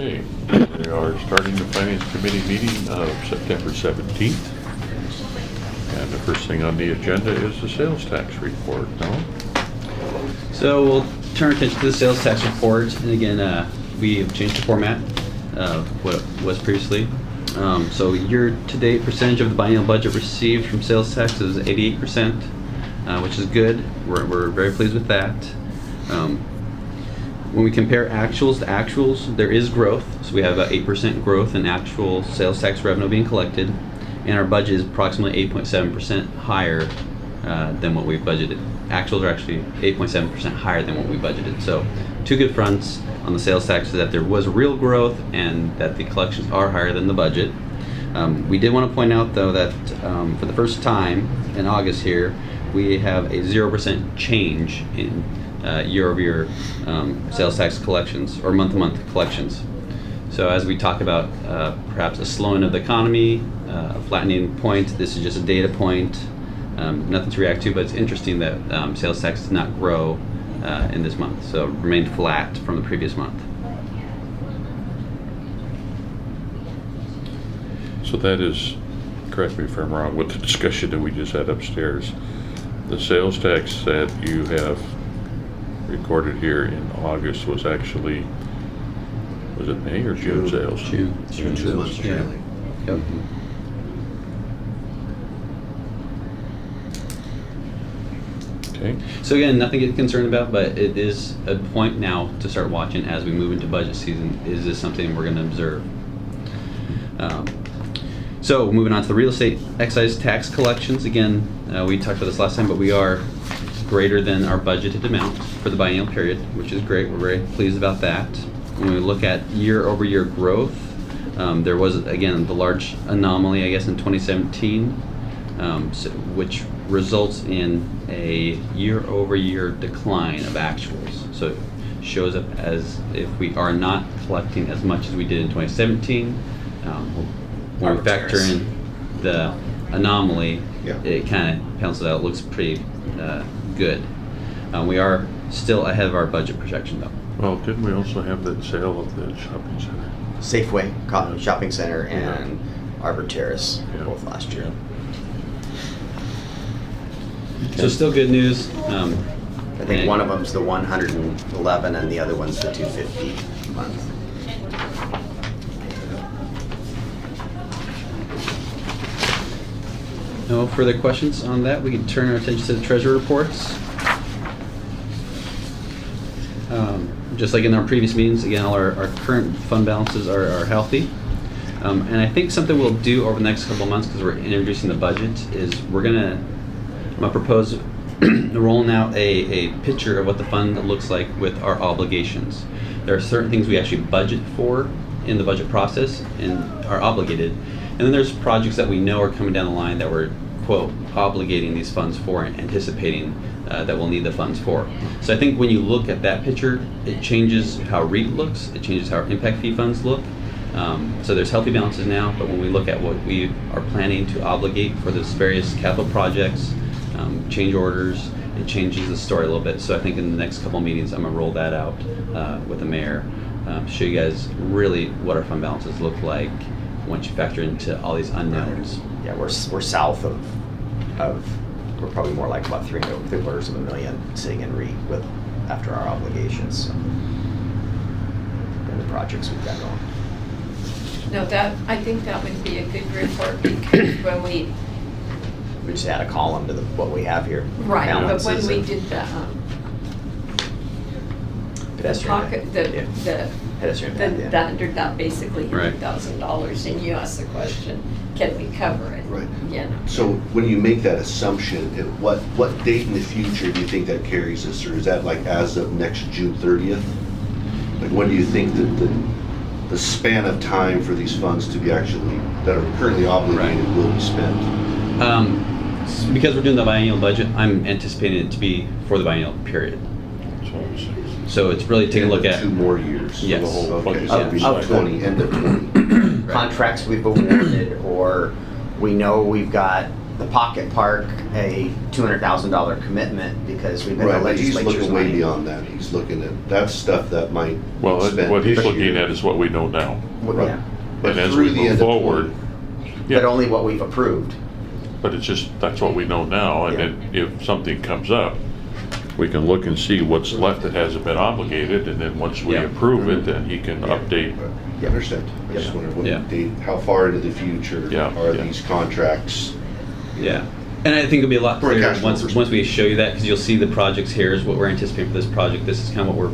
Okay, we are starting the Finance Committee meeting of September 17th. And the first thing on the agenda is the sales tax report, no? So we'll turn our attention to the sales tax report, and again, we have changed the format of what it was previously. So year-to-date percentage of the biennial budget received from sales tax is 88%, which is good. We're very pleased with that. When we compare actuals to actuals, there is growth. So we have about 8% growth in actual sales tax revenue being collected, and our budget is approximately 8.7% higher than what we budgeted. Actuals are actually 8.7% higher than what we budgeted. So two good fronts on the sales tax is that there was real growth and that the collections are higher than the budget. We did want to point out though that for the first time in August here, we have a 0% change in year-over-year sales tax collections or month-to-month collections. So as we talk about perhaps a slowing of the economy, a flattening point, this is just a data point, nothing to react to, but it's interesting that sales tax did not grow in this month, so remained flat from the previous month. So that is, correct me if I'm wrong, with the discussion that we just had upstairs, the sales tax that you have recorded here in August was actually, was it May or June sales? June. 2 months trailing. Yep. Okay. So again, nothing to get concerned about, but it is a point now to start watching as we move into budget season. Is this something we're going to observe? So moving on to the real estate excise tax collections. Again, we talked about this last time, but we are greater than our budgeted amount for the biennial period, which is great. We're very pleased about that. When we look at year-over-year growth, there was, again, the large anomaly, I guess, in 2017, which results in a year-over-year decline of actuals. So it shows up as if we are not collecting as much as we did in 2017. When we factor in the anomaly, Yeah. it kind of pencils out. It looks pretty good. We are still ahead of our budget projection, though. Well, didn't we also have that sale of the shopping center? Safeway Shopping Center and Arbor Terrace, Yeah. both last year. So still good news. I think one of them's the 111 and the other one's the 250 a month. No further questions on that. We can turn our attention to the treasury reports. Just like in our previous meetings, again, all our current fund balances are healthy. And I think something we'll do over the next couple of months, because we're introducing the budget, is I'm gonna propose rolling out a picture of what the fund looks like with our obligations. There are certain things we actually budget for in the budget process and are obligated. And then there's projects that we know are coming down the line that we're, quote, obligating these funds for and anticipating that we'll need the funds for. So I think when you look at that picture, it changes how REIT looks, it changes how our impact fee funds look. So there's healthy balances now, but when we look at what we are planning to obligate for those various capital projects, change orders, it changes the story a little bit. So I think in the next couple meetings, I'm gonna roll that out with the mayor, show you guys really what our fund balances look like once you factor into all these unknowns. Yeah, we're south of we're probably more like about $350,000 sitting in REIT with after our obligations. So, and the projects we've got going. No, I think that would be a good report because when we We just add a column to what we have here. right, but when Balances we and did the pedestrian, pocket, yeah, pedestrian path, yeah. the under that basically Right. $100,000, and you asked the question, can we cover it? Right. You know. So when you make that assumption, what date in the future do you think that carries us? Or is that like as of next June 30th? Like when do you think that the span of time for these funds to be actually, that are currently obligated Right. will be spent? Because we're doing the biennial budget, I'm anticipating it to be for the biennial period. So it's really taking a look at 2 more years. Yes. The whole Okay, budget so it'll be Up to 20, end of 20. Contracts we've awarded, or we know we've got the Pocket Park a $200,000 commitment because we've been Right, the but he's legislature's looking way money. beyond that. He's looking at, that's stuff that might Well, spend what he's this looking year. at is what we know now. Right. Yeah. But And as through we the move end of forward, 20 But only what we've approved. but it's just, that's what we know now, and Yeah. then if something comes up, we can look and see what's left that hasn't been obligated, and then once we Yeah. approve it, then he can update. I understand. I just wonder what Yeah. date, how far into the future Yeah, are yeah. these contracts? Yeah, and I think it'll be a lot From a clearer cash flow once perspective. we show you that, because you'll see the projects here is what we're anticipating for this project. This is kind of what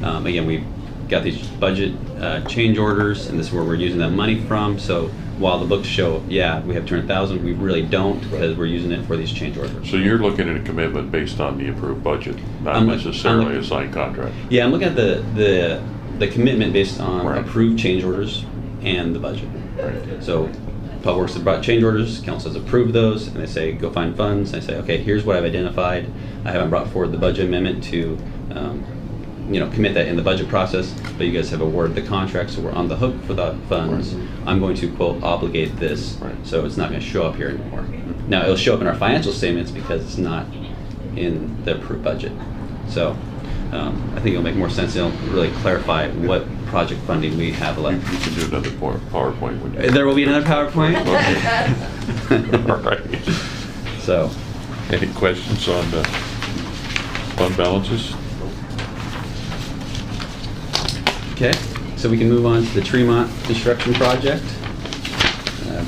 we're, again, we've got these budget change orders, and this is where we're using that money from. So while the books show, yeah, we have 200,000, we really don't, because we're using it for these change orders. So you're looking at a commitment based on the approved budget, not I'm necessarily look- a signed contract. Yeah, I'm looking at the commitment based on Right. approved change orders and the budget. So Public Works have brought change orders, council has approved those, and they say, go find funds. And I say, okay, here's what I've identified. I haven't brought forward the budget amendment to, commit that in the budget process, but you guys have awarded the contract, so we're on the hook for the funds. I'm going to, quote, obligate this, Right. so it's not gonna show up here anymore. Now, it'll show up in our financial statements because it's not in the approved budget. So, I think it'll make more sense, it'll really clarify what project funding we have You left. you can do another PowerPoint when you. There will be another PowerPoint. All right. So, Any questions on the fund balances? okay, so we can move on to the Tremont construction project.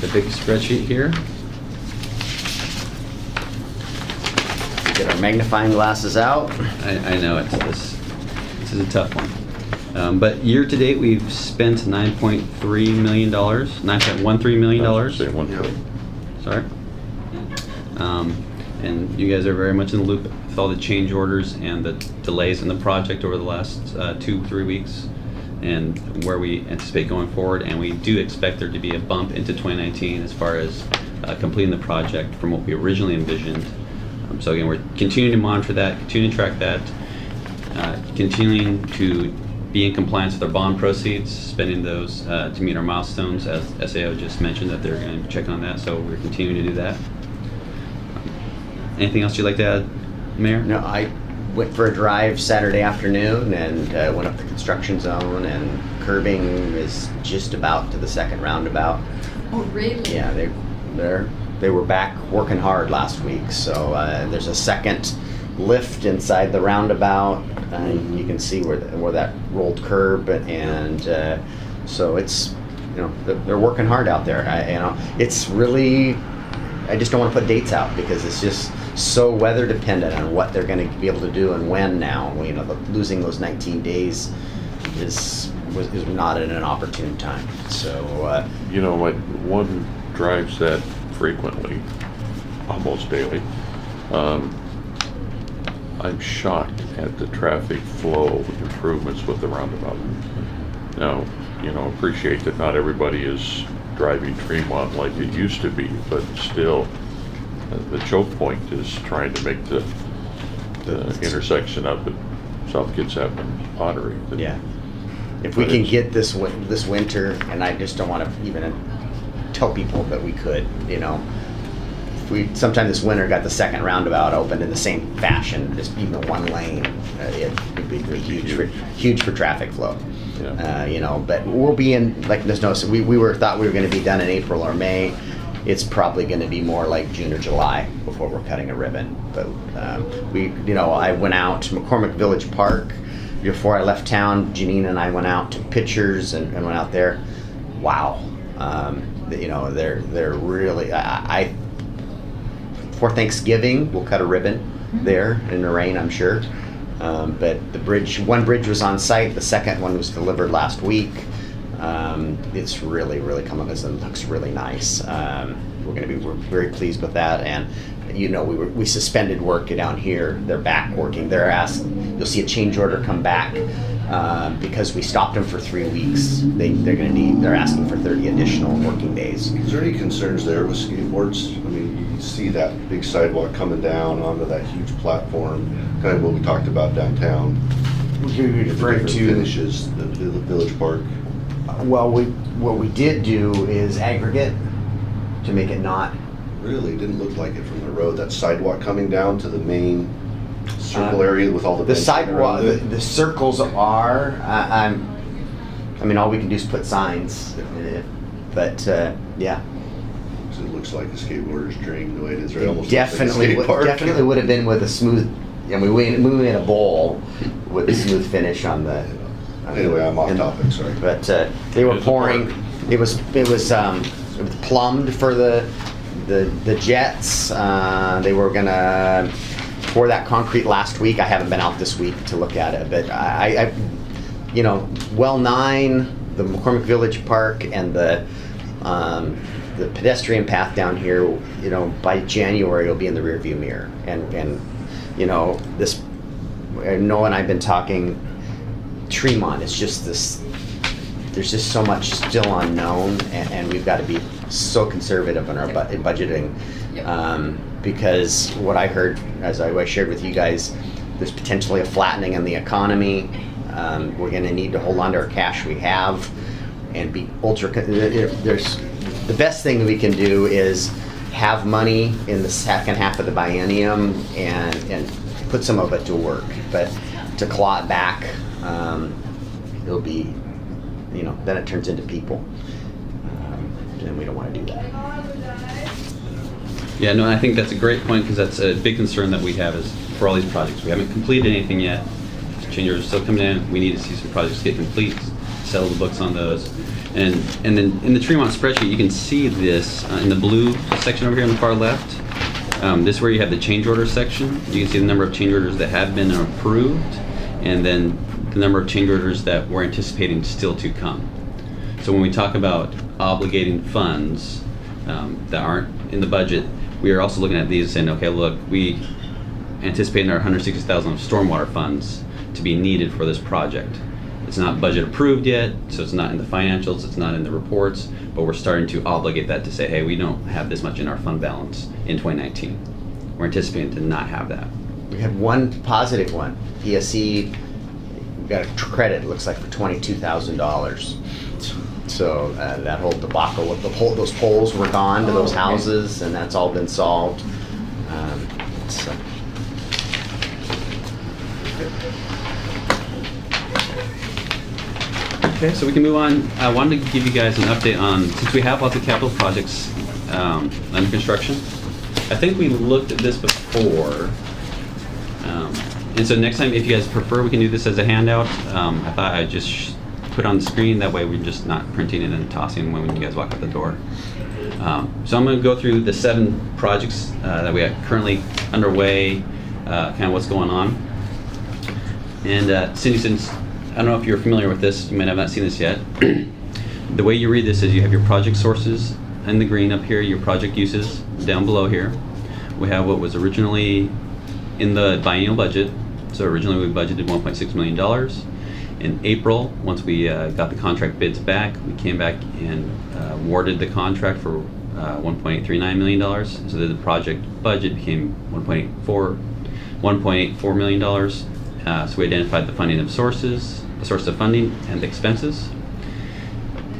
The big spreadsheet here. Get our magnifying glasses out. I know this is a tough one. But year to date, we've spent $9.3 million, $9.13 million. Say one Yeah. thing. Sorry. And you guys are very much in the loop with all the change orders and the delays in the project over the last 2-3 weeks and where we anticipate going forward. And we do expect there to be a bump into 2019 as far as completing the project from what we originally envisioned. So again, we're continuing to monitor that, continuing to track that, continuing to be in compliance with our bond proceeds, spending those to meet our milestones, as SAO just mentioned that they're going to check on that, so we're continuing to do that. Anything else you'd like to add, Mayor? No, I went for a drive Saturday afternoon and went up the construction zone, and curbing is just about to the second roundabout. Oh, really? Yeah, they were back working hard last week, so there's a second lift inside the roundabout, and you can see where that rolled curb, and so it's, they're working hard out there. It's really, I just don't want to put dates out because it's just so weather dependent on what they're going to be able to do and when now. Losing those 19 days is not at an opportune time. So My one drives that frequently, almost daily. I'm shocked at the traffic flow improvements with the roundabout. Now, appreciate that not everybody is driving Tremont like it used to be, but still, the choke point is trying to make the intersection up at South Kitsap and Pottery. yeah, if we But can it's- get this winter, and I just don't want to even tell people that we could, if we sometime this winter got the second roundabout opened in the same fashion, just even one lane, it would be huge for traffic flow. Yeah. But we'll be in, like, there's no, so we thought we were going to be done in April or May. It's probably going to be more like June or July before we're cutting a ribbon. But I went out to McCormick Village Park before I left town. Janine and I went out, took pictures, and went out there. Wow, they're really. I for Thanksgiving we'll cut a ribbon there in the rain, I'm sure. But one bridge was on site. The second one was delivered last week. It's really coming and looks really nice. We're very pleased with that, and we suspended work down here. They're back working. You'll see a change order come back because we stopped them for 3 weeks. They're asking for 30 additional working days. Is there any concerns there with skateboards? I mean, you see that big sidewalk coming down onto that huge platform, kind of what we talked about downtown. You're The referring different to finishes, the Village Park. Well, what we did do is aggregate to make it not Really? Didn't look like it from the road. That sidewalk coming down to the main circle area with all the The benches sidewalk, around it? the circles are, I mean, all we can do is put signs, but, yeah. So it looks like a skateboarder's dream the way it is, right? Almost looks like a Definitely, skate park. definitely would have been with a smooth, and we in a bowl with a smooth finish on the. Anyway, I'm off topic, sorry. But they were It's a pouring. park. It was plumbed for the jets. They were gonna pour that concrete last week. I haven't been out this week to look at it, but I you know, Well 9, the McCormick Village Park, and the pedestrian path down here, you know, by January it'll be in the rearview mirror. And you know, this, Noah and I've been talking, Tremont is just this, there's just so much still unknown, and we've got to be so conservative in our budgeting. Yep. Because what I heard, as I shared with you guys, there's potentially a flattening in the economy. We're going to need to hold on to our cash we have and be ultra. There's the best thing we can do is have money in the second half of the biennium and put some of it to work. But to claw it back, it'll be, you know, then it turns into people, and we don't want to do that. Yeah, no, I think that's a great point, because that's a big concern that we have is for all these projects. We haven't completed anything yet. Change orders are still coming in. We need to see some projects get complete, settle the books on those. And then in the Tremont spreadsheet, you can see this in the blue section over here on the far left. This is where you have the change order section. You can see the number of change orders that have been approved, and then the number of change orders that we're anticipating still to come. So when we talk about obligating funds that aren't in the budget, we are also looking at these and saying, okay, look, we anticipate our $160,000 of stormwater funds to be needed for this project. It's not budget approved yet, so it's not in the financials, it's not in the reports, but we're starting to obligate that to say, hey, we don't have this much in our fund balance in 2019. We're anticipating to not have that. We had one positive one. PSE got a credit, it looks like, for $22,000. So that whole debacle with those poles were gone to those houses, and that's all been solved. So. Okay, so we can move on. I wanted to give you guys an update on, since we have lots of capital projects under construction. I think we looked at this before. And so next time, if you guys prefer, we can do this as a handout. I thought I'd just put on the screen, that way we're just not printing it and tossing when you guys walk out the door. So I'm going to go through the 7 projects that we have currently underway, kind of what's going on. And Cindy, since I don't know if you're familiar with this, you might have not seen this yet. The way you read this is you have your project sources in the green up here, your project uses down below here. We have what was originally in the biennial budget. So originally we budgeted $1.6 million. In April, once we got the contract bids back, we came back and awarded the contract for $1.39 million. So that the project budget became $1.84 million. So we identified the funding of sources, the source of funding, and the expenses.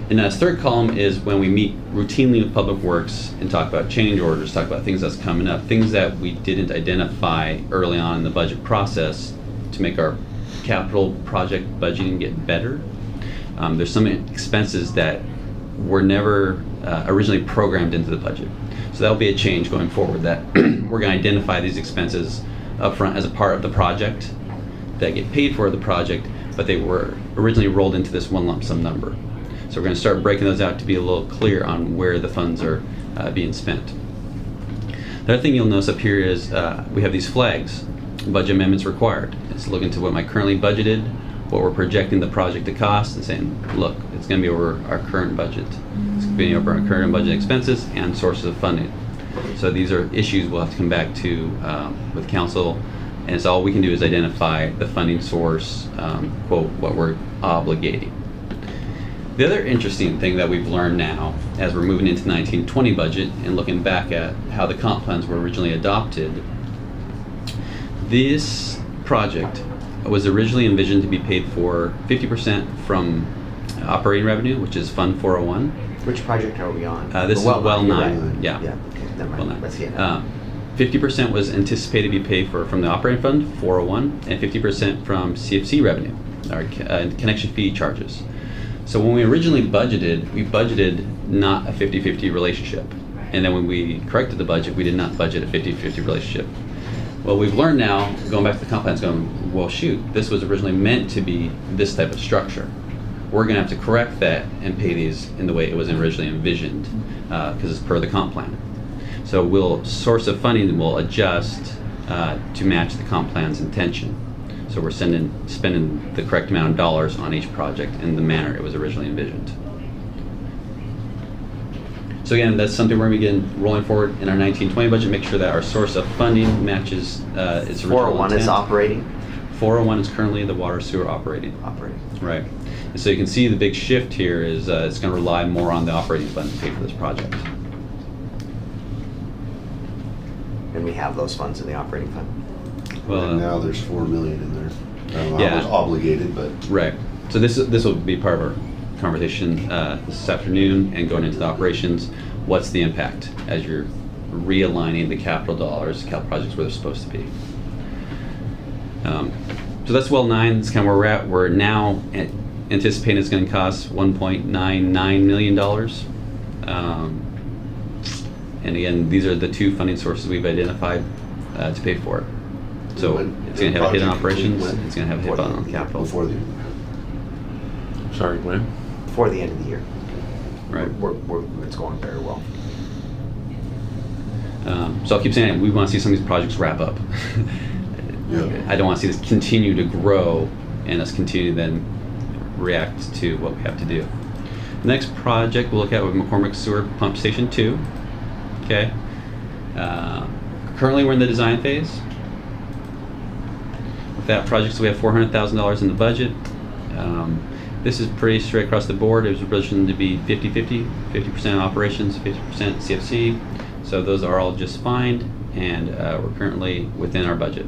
And this third column is when we meet routinely with Public Works and talk about change orders, talk about things that's coming up, things that we didn't identify early on in the budget process to make our capital project budgeting get better. There's some expenses that were never originally programmed into the budget. So that'll be a change going forward, that we're going to identify these expenses upfront as a part of the project that get paid for the project, but they were originally rolled into this one lump sum number. So we're going to start breaking those out to be a little clear on where the funds are being spent. The other thing you'll notice up here is we have these flags, budget amendments required. It's looking to what my currently budgeted, what we're projecting the project to cost, and saying, look, it's going to be over our current budget. It's going to be over our current budget expenses and sources of funding. So these are issues we'll have to come back to with council, and so all we can do is identify the funding source, quote, what we're obligating. The other interesting thing that we've learned now, as we're moving into the 1920 budget and looking back at how the comp plans were originally adopted, this project was originally envisioned to be paid for 50% from operating revenue, which is Fund 401. Which project are we on? This is Well 9, yeah. Yeah. Okay. never well, mind. no. Let's get 50% was anticipated to be paid for from the operating fund, 401, and 50% from CFC revenue, our connection fee charges. So when we originally budgeted, we budgeted not a 50-50 relationship. And then when we corrected the budget, we did not budget a 50-50 relationship. Well, we've learned now, going back to the comp plans, going, well, shoot, this was originally meant to be this type of structure. We're going to have to correct that and pay these in the way it was originally envisioned, because it's per the comp plan. So source of funding will adjust to match the comp plan's intention. So we're spending the correct amount of dollars on each project in the manner it was originally envisioned. So again, that's something we're going to begin rolling forward in our 1920 budget. Make sure that our source of funding matches its original 401 intent. is operating. 401 is currently the water sewer operating. Operating. Right. And so you can see the big shift here is it's going to rely more on the operating fund to pay for this project. And we have those funds in the operating fund. Well, And now there's 4 million in there. I don't know Yeah. how it's obligated, but right. So this will be part of our conversation this afternoon and going into the operations. What's the impact as you're realigning the capital dollars, capital projects where they're supposed to be? So that's well 9. That's kind of where we're at. We're now anticipating it's going to cost $1.99 million. And again, these are the two funding sources we've identified to pay for it. So when it's going to have a hit on project operations. complete, It's going to have a hit on capital. before the, Sorry, when? Before the end of the year. Right. It's going very well. So I'll keep saying it, we want to see some of these projects wrap up. Yeah. I don't want to see this continue to grow and us continue to then react to what we have to do. The next project we'll look at with McCormick Sewer Pump Station 2. Okay. Currently we're in the design phase. With that project, so we have $400,000 in the budget. This is pretty straight across the board. It was originally to be 50-50, 50% operations, 50% CFC. So those are all just fine, and we're currently within our budget.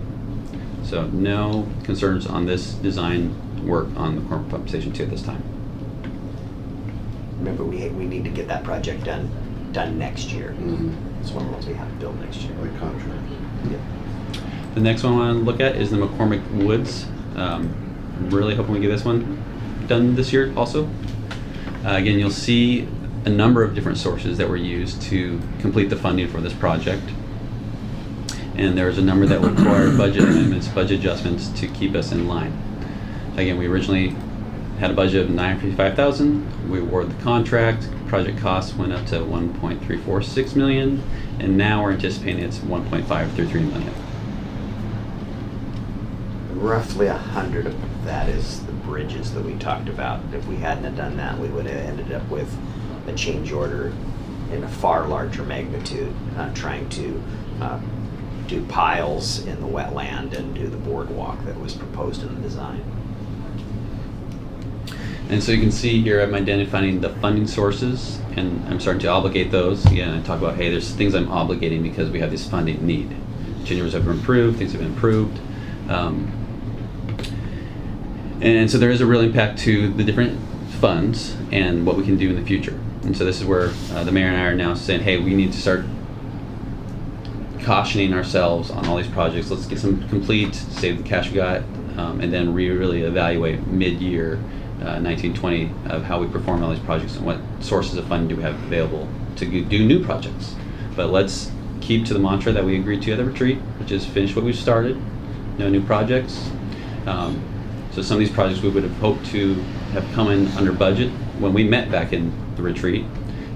So no concerns on this design work on the McCormick Pump Station 2 at this time. Remember, we need to get that project done next year. mhm, It's one of the ones we have to build next year. like contract. The next one I want to look at is the McCormick Woods. I'm really hoping we get this one done this year also. Again, you'll see a number of different sources that were used to complete the funding for this project. And there's a number that required budget amendments, budget adjustments to keep us in line. Again, we originally had a budget of $955,000. We awarded the contract. Project costs went up to $1.346 million, and now we're anticipating it's $1.533 million. Roughly 100 of that is the bridges that we talked about. If we hadn't have done that, we would have ended up with a change order in a far larger magnitude, trying to do piles in the wetland and do the boardwalk that was proposed in the design. And so you can see here I'm identifying the funding sources, and I'm starting to obligate those. Again, I talk about, hey, there's things I'm obligating because we have this funding need. Change orders have been improved, things have been improved. And so there is a real impact to the different funds and what we can do in the future. And so this is where the mayor and I are now saying, hey, we need to start cautioning ourselves on all these projects. Let's get some complete, save the cash we got, and then really evaluate mid-year 1920 of how we perform on all these projects and what sources of funding do we have available to do new projects. But let's keep to the mantra that we agreed to at the retreat, which is finish what we've started, no new projects. So some of these projects we would have hoped to have come in under budget when we met back in the retreat,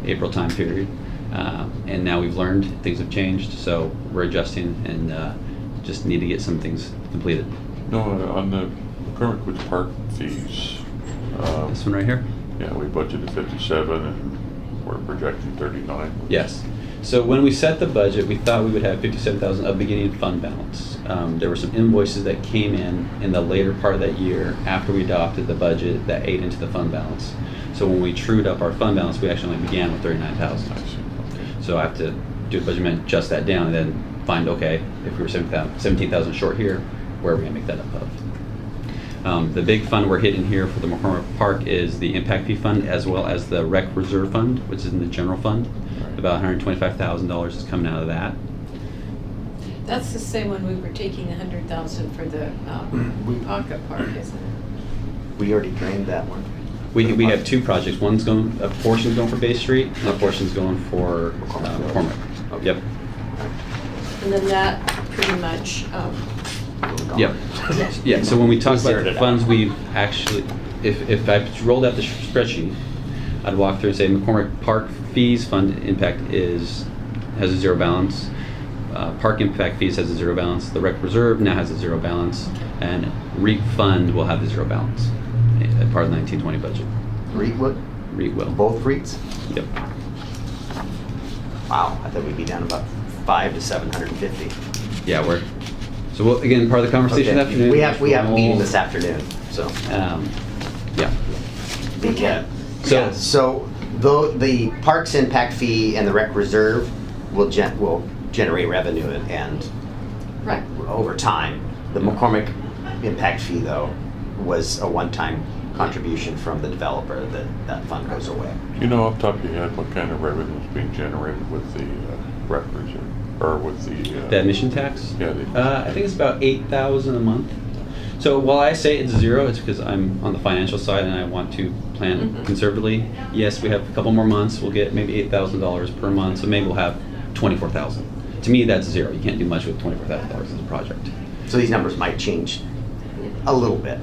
April time period. And now we've learned things have changed, so we're adjusting and just need to get some things completed. No, on the McCormick Woods Park fees, This one right here? yeah, we budgeted 57 and we're projecting 39. Yes. So when we set the budget, we thought we would have 57,000 of beginning fund balance. There were some invoices that came in the later part of that year after we adopted the budget that ate into the fund balance. So when we trued up our fund balance, we actually only began with 39,000. I see, okay. So I have to do a budget amendment, adjust that down, and then find, okay, if we were 17,000 short here, where are we gonna make that up of? The big fund we're hitting here for the McCormick Park is the impact fee fund as well as the rec reserve fund, which is in the general fund. About $125,000 is coming out of that. That's the same when we were taking 100,000 for the Pocket Park, isn't it? We already drained that one. We have two projects. One's going, a portion's going for Bay Street, and a portion's going for McCormick. Okay. Yep. And then that pretty much, Gone. Yep. Yeah, so when we talk We about zeroed the it out. funds we've actually, if I rolled out the spreadsheet, I'd walk through and say McCormick Park fees fund impact has a zero balance. Park impact fees has a zero balance. The rec reserve now has a zero balance, and REAP fund will have a zero balance as part of the 1920 budget. REIT would? REAP will. Both REITs? Yep. Wow, I thought we'd be down about 500 to 750. Yeah, so we'll, again, part of the conversation this afternoon. We have a meeting we'll- this afternoon, so. Yeah. Yeah. So- Yeah, so though the Parks impact fee and the rec reserve will generate revenue and right. over time. The McCormick impact fee though was a one-time contribution from the developer that fund goes away. You know off the top of your head what kind of revenue is being generated with the rec reserve, or with the? The admission tax? Yeah. I think it's about $8,000 a month. So while I say it's zero, it's because I'm on the financial side and I want to plan Mhm. conservatively. Yes, we have a couple more months. We'll get maybe $8,000 per month, so maybe we'll have $24,000. To me, that's zero. You can't do much with $24,000 as a project. So these numbers might change a little bit.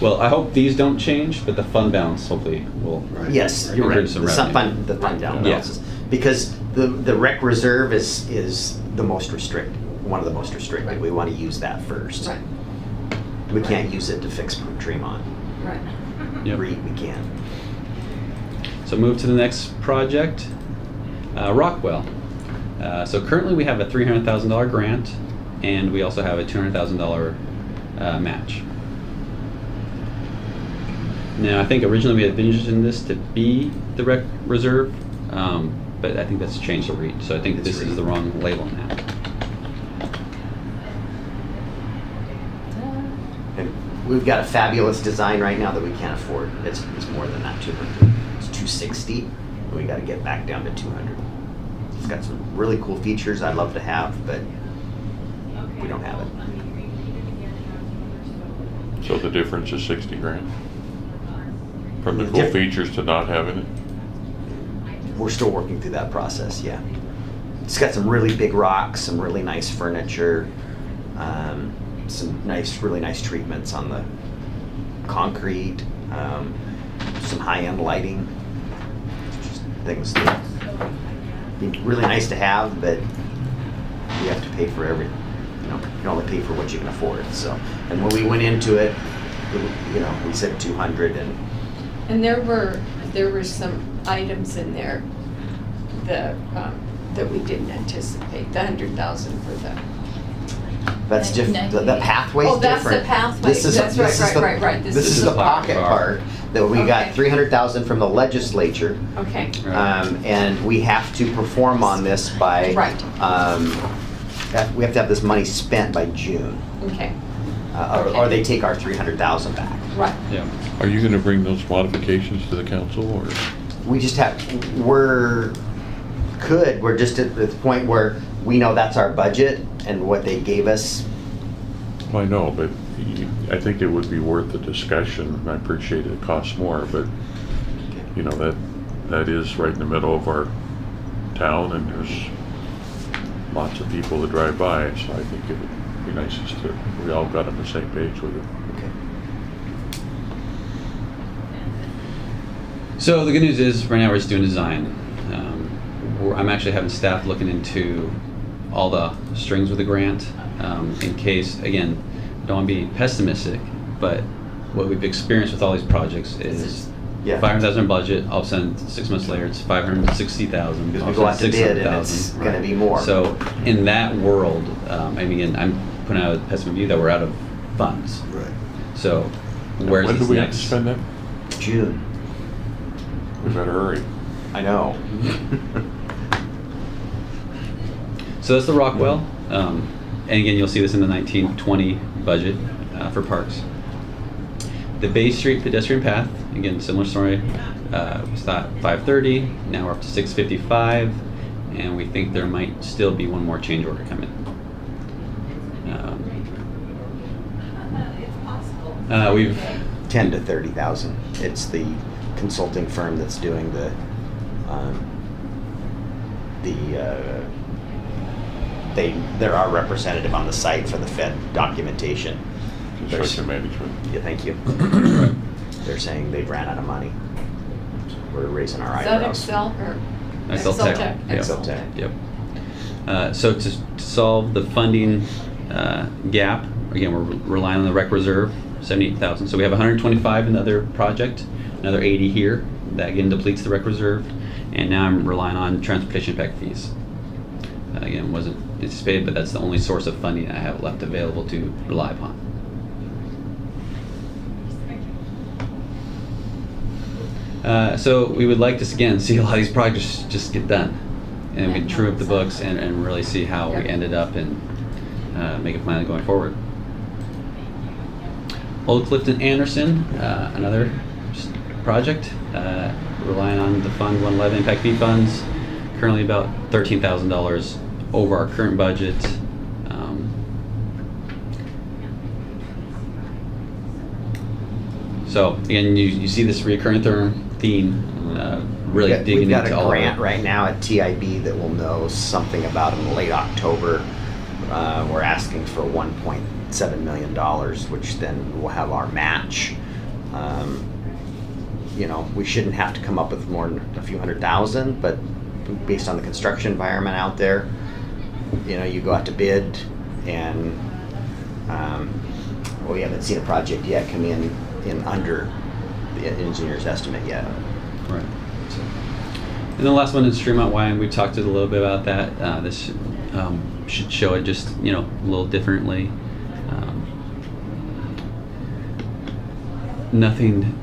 Well, I hope these don't change, but the fund balance hopefully will. Right. Yes, you're right. Increase some The revenue. fund down Yeah. balances. Because the rec reserve is the most restricted, one of the most restricted. We want to use that first. Right, We can't use it to fix Tremont. right. Yep. REIT, we can. So move to the next project, Rockwell. So currently we have a $300,000 grant, and we also have a $200,000 match. Now, I think originally we had envisioned this to be the rec reserve, but I think that's changed to REIT. So I think It's this is REIT. the wrong label now. And we've got a fabulous design right now that we can't afford. It's more than that, 200. It's 260, and we got to get back down to 200. It's got some really cool features I'd love to have, but we don't have it. So the difference is 60 grand? From the The cool diff- features to not having it? We're still working through that process, yeah. It's got some really big rocks, some really nice furniture, some really nice treatments on the concrete, some high-end lighting, just things that be really nice to have, but you have to pay for everything. You know, you can only pay for what you can afford. So, and when we went into it, we said 200, And there were some items in there that we didn't anticipate, the 100,000 for the. that's different. The pathway's Oh, that's the different. pathway. This is That's right. This is the pocket part that we got Okay. 300,000 from the legislature, Okay, and we have to perform on this by. Right. We have to have this money spent by June, okay, or they take our 300,000 back. right. Yeah. Are you going to bring those modifications to the council, or? We just we're just at the point where we know that's our budget and what they gave us. I know, but I think it would be worth the discussion. I appreciate it costs more, but you know, that is right in the middle of our town, and there's lots of people that drive by, so I think it would be nice just to, we all got on the same page with it. Okay. So the good news is, right now we're just doing design. I'm actually having staff looking into all the strings with the grant, in case, again, I don't want to be pessimistic, but what we've experienced with all these projects is Yeah. $500,000 budget, all of a sudden 6 months later it's $560,000. Because all we of go a out to sudden bid and 600,000. it's going to be more. So in that world, I mean, again, I'm putting out a pessimistic view that we're out of funds. Right. So where's When do this we have to next? spend that? June. We better hurry. I know. So that's the Rockwell. And again, you'll see this in the 1920 budget for parks. The Bay Street pedestrian path, again, similar story, was thought 530, now we're up to 655, and we think there might still be one more change order coming. We've 10 to 30,000. It's the consulting firm that's doing they're our representative on the site for the Fed documentation. Construction management. Yeah, thank you. They're saying they've ran out of money. We're raising our Is that eyebrows. Excel or? Excel Tech. Yep. Excel Tech. Yep. So to solve the funding gap, again, we're relying on the rec reserve, 78,000. So we have 125 in the other project, another 80 here. That again depletes the rec reserve, and now I'm relying on transportation impact fees. Again, wasn't anticipated, but that's the only source of funding I have left available to rely upon. So we would like to again see a lot of these projects just get done, and we true up the books and really see how we ended up and make a plan going forward. Old Clifton Anderson, another project, relying on the Fund 111 impact fee funds, currently about $13,000 over our current budget. So again, you see this recurring theme, really digging We've got into a all grant of it. right now at TIB that we'll know something about in late October. We're asking for $1.7 million, which then will have our match. We shouldn't have to come up with more than a few $100,000, but based on the construction environment out there, you go out to bid, and we haven't seen a project yet come in under the engineer's estimate yet. Right. And the last one is Fremont Wine. We talked a little bit about that. This should show it just a little differently. Nothing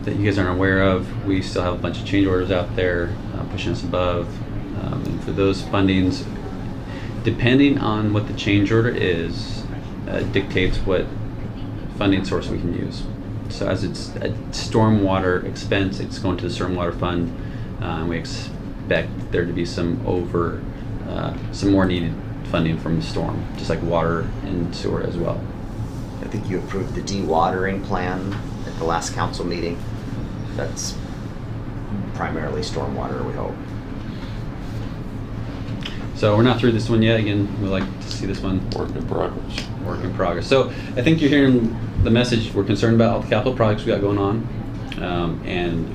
that you guys aren't aware of. We still have a bunch of change orders out there pushing us above. And for those fundings, depending on what the change order is, dictates what funding source we can use. So as it's a stormwater expense, it's going to the stormwater fund. We expect there to be some more needed funding from the storm, just like water and sewer as well. I think you approved the dewatering plan at the last council meeting. That's primarily stormwater, we hope. So we're not through this one yet. Again, we'd like to see this one Work in progress. work in progress. So I think you're hearing the message. We're concerned about all the capital projects we got going on, and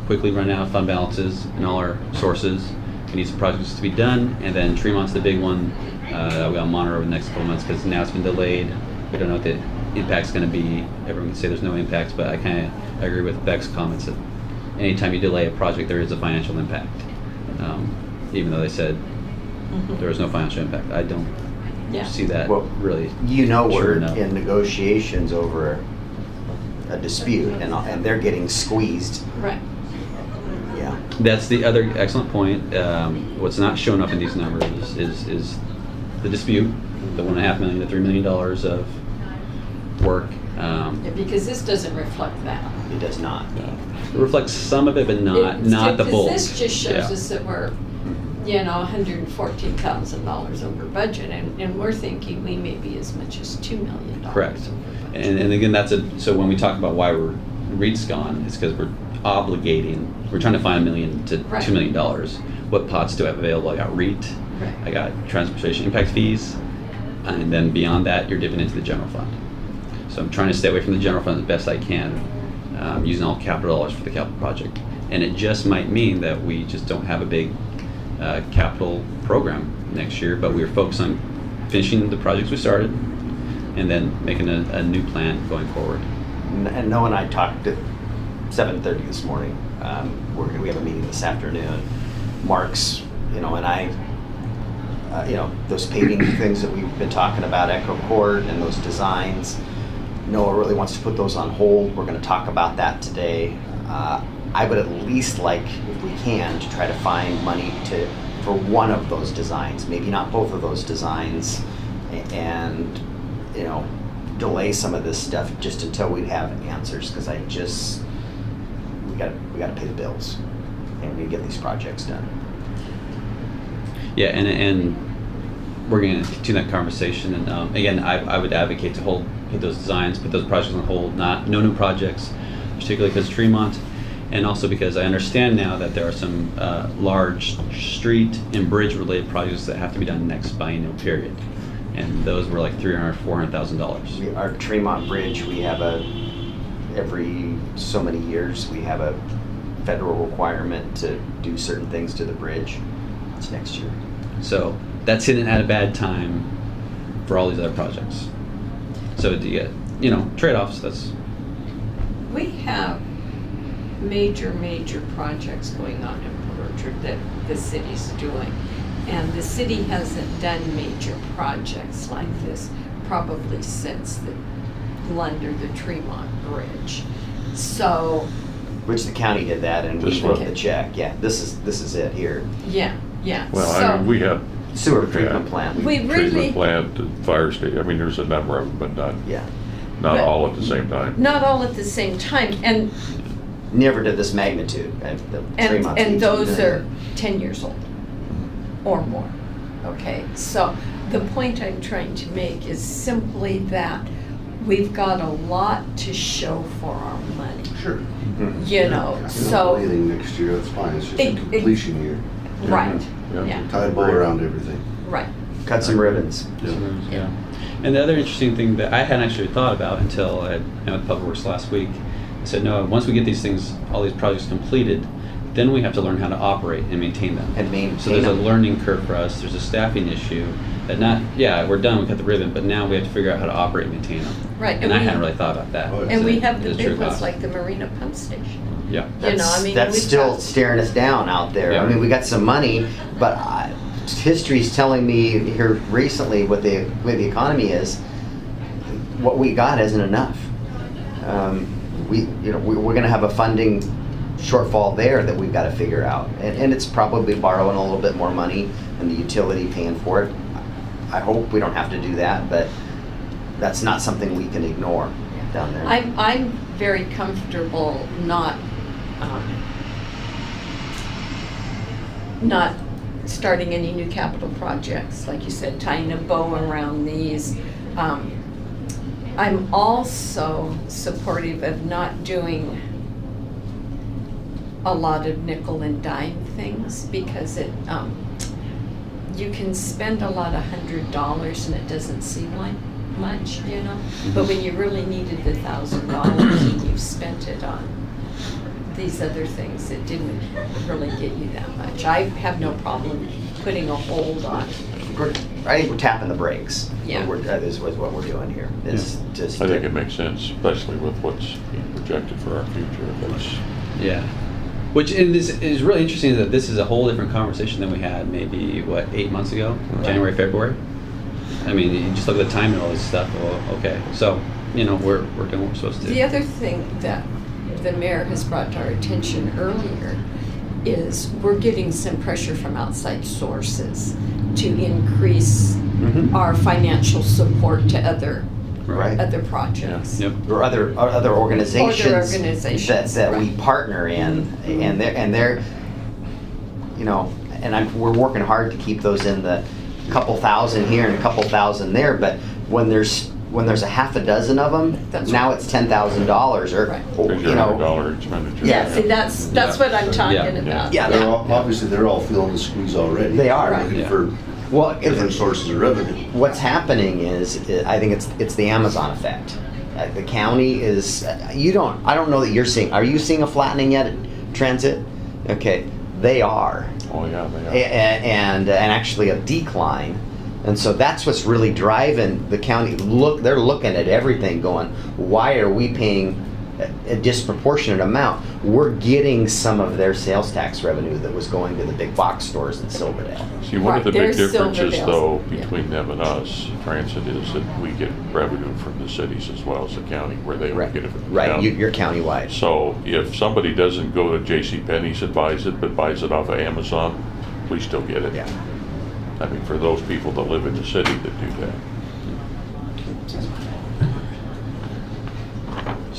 quickly running out of fund balances in all our sources. We need some projects to be done, and then Tremont's the big one that we got to monitor over the next couple months because now it's been delayed. We don't know what the impact's going to be. Everyone can say there's no impacts, but I kind of agree with Beck's comments that anytime you delay a project, there is a financial impact. Even though they said there was no financial impact, I don't see that Well, really. we're Sure enough. in negotiations over a dispute, and they're getting squeezed. Right. Yeah. That's the other excellent point. What's not shown up in these numbers is the dispute, the $1.5 million to $3 million of work. Yeah, because this doesn't reflect that. It does not. It reflects some of it, but not the Because bulk. this just shows Yeah. us that we're, $114,000 over budget, and we're thinking we may be as much as $2 million. Correct. over budget. And again, so when we talk about why REIT's gone, it's because we're trying to find $1 million to Right. $2 million. What pots do I have available? I got REIT, Right. I got transportation impact fees, and then beyond that, you're dipping into the general fund. So I'm trying to stay away from the general fund as best I can, using all capital dollars for the capital project. And it just might mean that we just don't have a big capital program next year, but we're focused on finishing the projects we started and then making a new plan going forward. And Noah and I talked at 7:30 this morning. We have a meeting this afternoon. Mark's, and I, those paving things that we've been talking about, Echo Court and those designs, Noah really wants to put those on hold. We're going to talk about that today. I would at least like, if we can, to try to find money for one of those designs, maybe not both of those designs, and delay some of this stuff just until we have answers, because we gotta pay the bills, and we get these projects done. Yeah, and we're going to continue that conversation. And again, I would advocate to put those designs, put those projects on hold, no new projects, particularly because Tremont, and also because I understand now that there are some large street and bridge related projects that have to be done next biennial period. And those were like $300,000, $400,000. Our Tremont Bridge, we have every so many years, we have a federal requirement to do certain things to the bridge. It's next year. So that's hitting at a bad time for all these other projects. So you get, trade-offs. That's We have major projects going on in Port Orchard that the city's doing. And the city hasn't done major projects like this probably since the Tremont Bridge. So, Which the county did that, and we This wrote one? the check. Yeah, this is it here. yeah. Well, So, I mean, we had Sewer treatment Yeah. plant. We really, treatment plant, the fire station, I mean, there's a number of them been done, Yeah, not But- all at the same time. not all at the same time, and never did this magnitude. The Tremont's 18 those million. are 10 years old or more. Okay, so the point I'm trying to make is simply that we've got a lot to show for our money, Sure. Mhm. you know, so, Anything next year, that's fine, it's just a It- completion year. right, Yeah. yeah, Tie a bow around everything. right. Cut some ribbons. Yeah. And the other interesting thing that I hadn't actually thought about until I met with Public Works last week, I said, no, once we get these things, all these projects completed, then we have to learn how to operate and maintain them. And maintain So there's a them. learning curve for us. There's a staffing issue that we're done, we cut the ribbon, but now we have to figure out how to operate and maintain them. Right, And and I we- hadn't really thought about that. Oh, yeah. And we It's a- have the it's a true big ones cost. like the Marina Pump Station. Yeah. You know, I mean, That's we've still got- staring us down out there. Yeah. I mean, we got some money, but history's telling me here recently what the way the economy is, what we got isn't enough. We're going to have a funding shortfall there that we've got to figure out, and it's probably borrowing a little bit more money and the utility paying for it. I hope we don't have to do that, but that's not something we can ignore down there. I'm very comfortable not starting any new capital projects, like you said, tying a bow around these. I'm also supportive of not doing a lot of nickel and dime things because you can spend a lot of $100 and it doesn't seem like much, you know? But when you really needed the $1,000 and you've spent it on these other things, it didn't really get you that much. I have no problem putting a hold on. I think we're tapping the brakes. Yeah. That is what we're doing here. It's just. I think it makes sense, especially with what's being projected for our future. That's, Yeah. Which is really interesting that this is a whole different conversation than we had maybe, 8 months ago? Right. January, February? I mean, you just look at the time and all this stuff, well, okay. So, we're doing what we're supposed to do. The other thing that the mayor has brought to our attention earlier is we're getting some pressure from outside sources to increase Mhm. our financial support to other Right. projects. Yep. Or other organizations. Other organizations, that we right. partner in, and they're, we're working hard to keep those in the couple thousand here and a couple thousand there, but when there's a half a dozen of them, That's now right. it's $10,000 or, Right. there's your $100 expenditure. Yeah, See, that's what I'm talking Yeah. about. Yeah. Obviously, they're all feeling the squeeze already. They are. They're looking Yeah. for well, different sources of revenue. what's happening is, I think it's the Amazon effect. The county is, I don't know that you're seeing, are you seeing a flattening yet at transit? Okay, they are. Oh, yeah, they are. And actually a decline. And so that's what's really driving the county. They're looking at everything going, why are we paying a disproportionate amount? We're getting some of their sales tax revenue that was going to the big box stores in Silverdale. See, one of the Right, big there's differences, Silverdale's, though, yeah. between them and us, transit, is that we get revenue from the cities as well as the county, where they only get it from the Right, county. you're countywide. So if somebody doesn't go to JCPenney's and buys it, but buys it off of Amazon, we still get it. Yeah. I mean, for those people that live in the city that do that.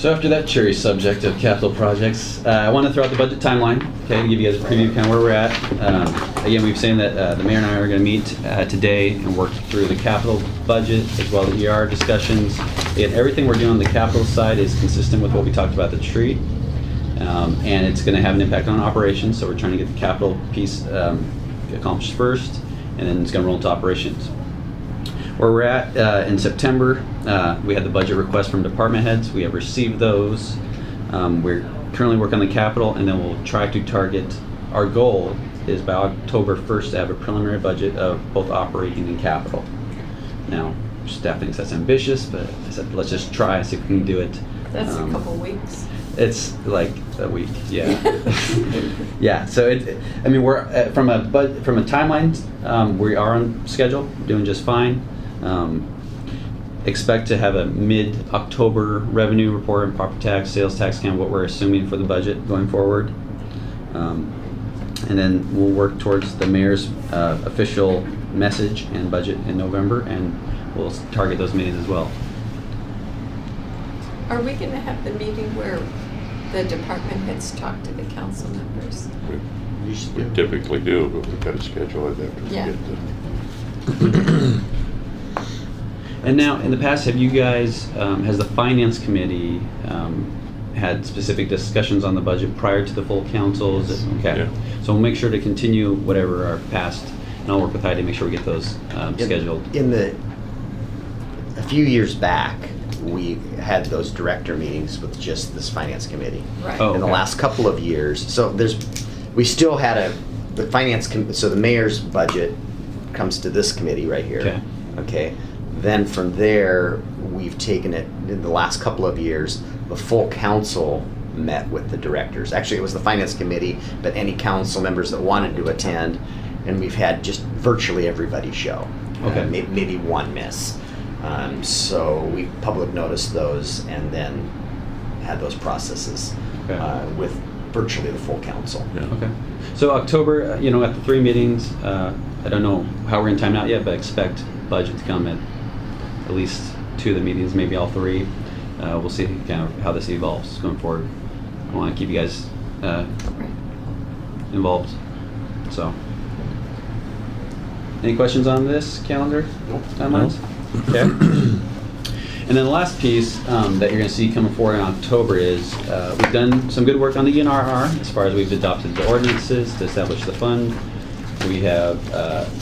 So after that cherry subject of capital projects, I want to throw out the budget timeline, okay, to give you guys a preview of kind of where we're at. Again, we've seen that the mayor and I are going to meet today and work through the capital budget as well as the ER discussions. And everything we're doing on the capital side is consistent with what we talked about at the retreat. And it's going to have an impact on operations, so we're trying to get the capital piece accomplished first, and then it's going to roll into operations. Where we're at in September, we had the budget requests from department heads. We have received those. We're currently working on the capital, and then we'll try to target, our goal is by October 1st to have a preliminary budget of both operating and capital. Now, staff thinks that's ambitious, but I said, let's just try, see if we can do it. That's a couple weeks. It's like a week, yeah. Yeah, so I mean, we're from a timeline, we are on schedule, doing just fine. Expect to have a mid-October revenue report and property tax, sales tax, kind of what we're assuming for the budget going forward. And then we'll work towards the mayor's official message and budget in November, and we'll target those meetings as well. Are we gonna have the meeting where the department heads talk to the council members? We typically do, but we've got to schedule it after we Yeah. get the. And now, in the past, have you guys, has the finance committee had specific discussions on the budget prior to the full council? Is it, okay. Yeah. So we'll make sure to continue whatever our past, and I'll work with Heidi to make sure we get those scheduled. A few years back, we had those director meetings with just this finance committee. Right. Oh. In the Okay. last couple of years, so we still had so the mayor's budget comes to this committee right here. Okay. Okay. Then from there, we've taken it, in the last couple of years, the full council met with the directors. Actually, it was the finance committee, but any council members that wanted to attend, and we've had just virtually everybody show. Okay. Maybe one miss. So we public noticed those and then had those processes Okay. with virtually the full council. Yeah. Okay. So October, at the 3 meetings, I don't know how we're going to time out yet, but expect budget to come at least 2 of the meetings, maybe all 3. We'll see kind of how this evolves going forward. I want to keep you guys Right. involved. So, any questions on this calendar timelines? Okay. And then the last piece that you're going to see coming forward in October is we've done some good work on the ENRR as far as we've adopted the ordinances to establish the fund. We have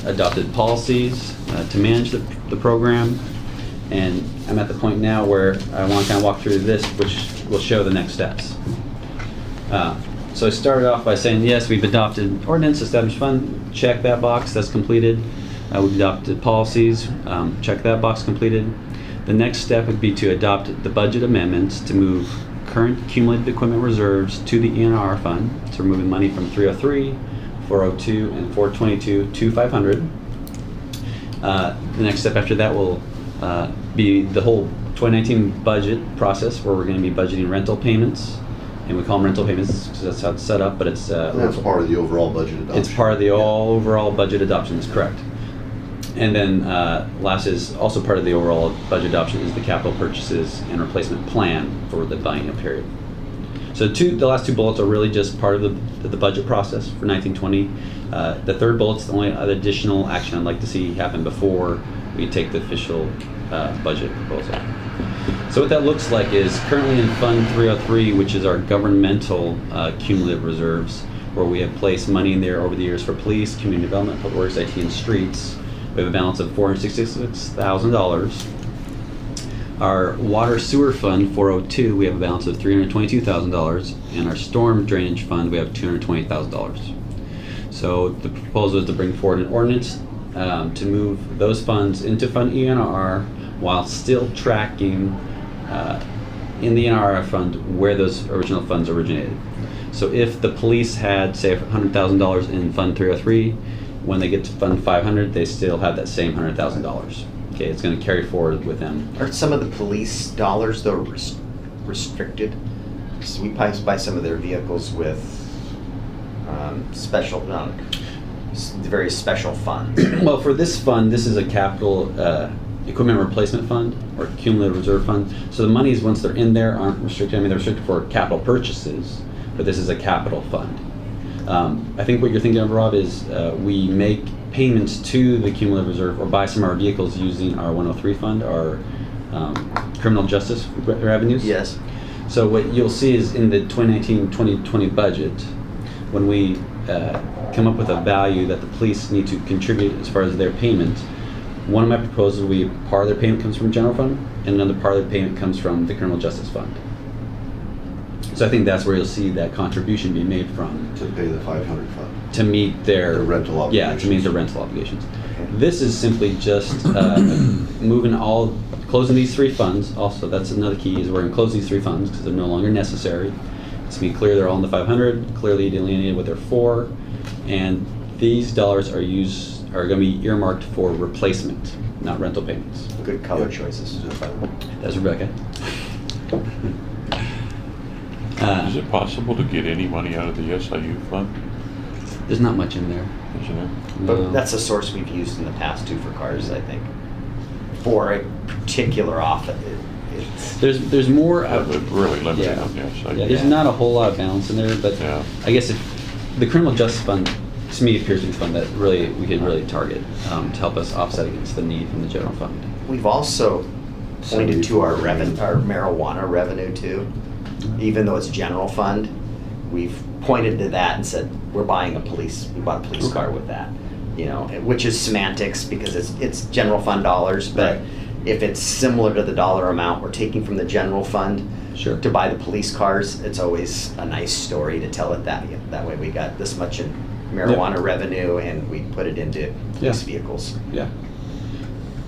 adopted policies to manage the program. And I'm at the point now where I want to kind of walk through this, which will show the next steps. So I started off by saying, yes, we've adopted ordinance, established fund, check that box, that's completed. We've adopted policies, check that box, completed. The next step would be to adopt the budget amendments to move current cumulative equipment reserves to the ENR fund. So we're moving money from 303, 402, and 422 to 500. The next step after that will be the whole 2019 budget process, where we're going to be budgeting rental payments, and we call them rental payments because that's how it's set up. But it's That's part of the overall budget adoption. it's part of the overall budget adoption. That's correct. And then last is also part of the overall budget adoption is the capital purchases and replacement plan for the biennial period. So the last 2 bullets are really just part of the budget process for 1920. The third bullet's the only other additional action I'd like to see happen before we take the official budget proposal. So what that looks like is currently in Fund 303, which is our governmental cumulative reserves, where we have placed money in there over the years for police, community development, public works, IT, and streets. We have a balance of $466,000. Our water sewer fund, 402, we have a balance of $322,000. And our storm drainage fund, we have $220,000. So the proposal is to bring forward an ordinance to move those funds into Fund ENR while still tracking in the ENR fund where those original funds originated. So if the police had, say, $100,000 in Fund 303, when they get to Fund 500, they still have that same $100,000. Okay, it's going to carry forward with them. Are some of the police dollars, though, restricted? So we buy some of their vehicles with various special funds. Well, for this fund, this is a capital equipment replacement fund or cumulative reserve fund. So the monies, once they're in there, aren't restricted. I mean, they're restricted for capital purchases, but this is a capital fund. I think what you're thinking of, Rob, is we make payments to the cumulative reserve or buy some of our vehicles using our 103 fund, our criminal justice revenues. Yes. So what you'll see is in the 2019-2020 budget, when we come up with a value that the police need to contribute as far as their payment, one of my proposals will be part of their payment comes from general fund, and another part of their payment comes from the criminal justice fund. So I think that's where you'll see that contribution be made from To pay the 500 fund. to meet their The rental Yeah, to meet obligations. their rental obligations. Okay. This is simply just closing these three funds. Also, that's another key, is we're going to close these three funds because they're no longer necessary. To be clear, they're all in the 500, clearly delineated what they're for, and these dollars are going to be earmarked for replacement, not rental payments. Good color Yeah. choices. That's Rebecca. Is it possible to get any money out of the SIU fund? There's not much in there. Isn't it? But No. that's a source we've used in the past too for cars, I think. For a particular office, There's more. Really limited Yeah. on the SIU. Yeah, there's not a whole lot of balance in there, but Yeah. I guess if the criminal justice fund, to me, appears to be the fund that really we could really target to help us offset against the need from the general fund. we've also pointed to our marijuana revenue too. Even though it's general fund, we've pointed to that and said, we bought a police car with that. You know, which is semantics because it's general fund dollars, but Right. if it's similar to the dollar amount we're taking from the general fund Sure. to buy the police cars, it's always a nice story to tell it that way. We got this much in marijuana revenue and we put it into police vehicles. Yeah,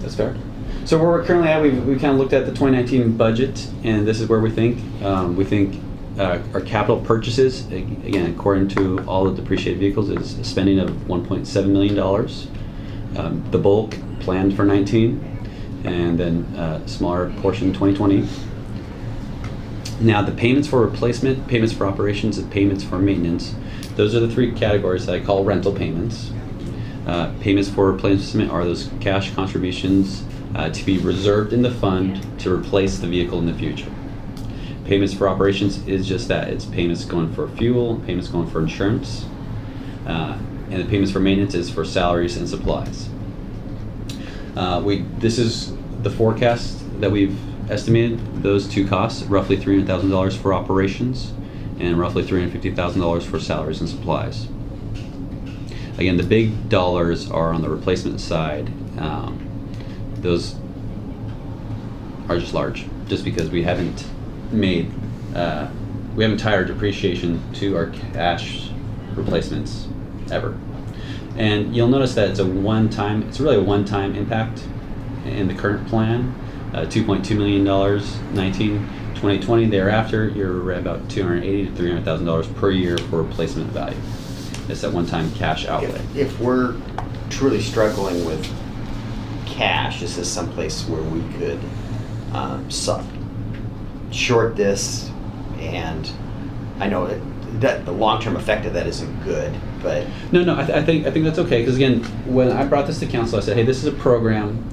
that's fair. So where we're currently at, we kind of looked at the 2019 budget, and this is where we think. Our capital purchases, again, according to all the depreciated vehicles, is a spending of $1.7 million. The bulk planned for 19, and then a smaller portion in 2020. Now, the payments for replacement, payments for operations, and payments for maintenance, those are the three categories that I call rental payments. Payments for replacement are those cash contributions to be reserved in the fund to replace the vehicle in the future. Payments for operations is just that. It's payments going for fuel, payments going for insurance, and the payments for maintenance is for salaries and supplies. This is the forecast that we've estimated. Those two costs, roughly $300,000 for operations and roughly $350,000 for salaries and supplies. Again, the big dollars are on the replacement side. Those are just large, just because we haven't tied our depreciation to our cash replacements ever. And you'll notice that it's really a one-time impact in the current plan. $2.2 million, 2020. Thereafter, you're at about $280,000 to $300,000 per year for replacement value. It's that one-time cash outlay. If we're truly struggling with cash, is this someplace where we could short this? And I know that the long-term effect of that isn't good, but No, I think that's okay, because again, when I brought this to council, I said, hey, this is a program.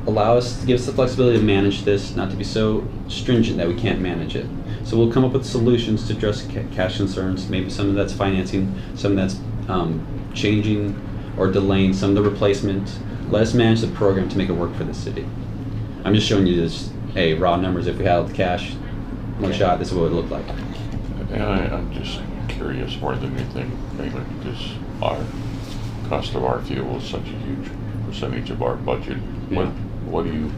Give us the flexibility to manage this, not to be so stringent that we can't manage it. So we'll come up with solutions to address cash concerns. Maybe some of that's financing, some of that's changing or delaying some of the replacement. Let us manage the program to make it work for the city. I'm just showing you this, hey, raw numbers. If we had the cash, one shot, this is what it would look like. And I'm just curious more than anything, mainly because our cost of our fuel is such a huge percentage of our budget. Yeah. What do you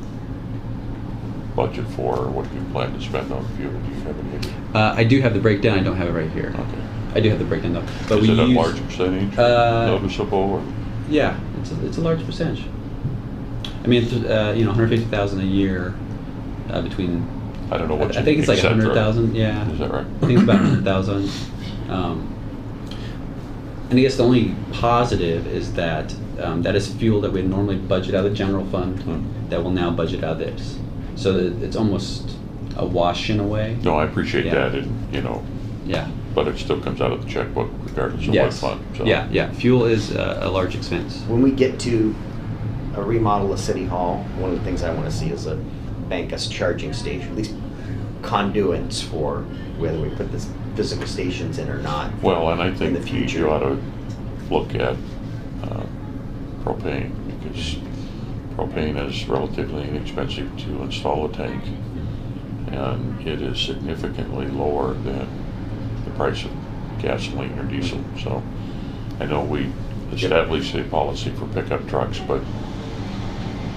budget for, or what do you plan to spend on fuel? Do you have any idea? I do have the breakdown. I don't have it right here. Okay. I do have the breakdown though. But Is we it a use, large percentage, noticeable, or? Yeah, it's a large percentage. I mean, 150,000 a year between. I don't know what I think it's like et cetera. 100,000. Yeah. Is that right? I think it's about 100,000. And I guess the only positive is that that is fuel that we normally budget out of the general fund that will now budget out of this. So that it's almost a wash in a way. No, I appreciate Yeah. that, and, Yeah. but it still comes out of the checkbook regardless of Yes. what fund, so. Yeah. Fuel is a large expense. when we get to a remodel of City Hall, one of the things I want to see is a Bankus charging station, at least conduits for whether we put this physical stations in or not. Well, and I In think the future. you ought to look at propane, because propane is relatively inexpensive to install a tank, and it is significantly lower than the price of gasoline or diesel. So I know we established a policy for pickup trucks, but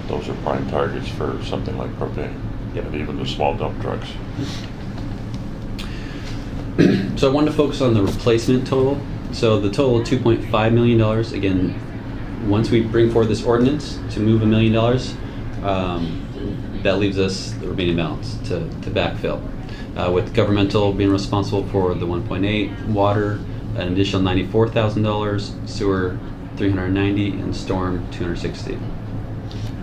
those are prime targets for something like propane, Yep. and even the small dump trucks. So I wanted to focus on the replacement total. So the total $2.5 million, again, once we bring forward this ordinance to move $1 million, that leaves us the remaining balance to backfill. With governmental being responsible for the 1.8, water, an additional $94,000, sewer $390, and storm $260.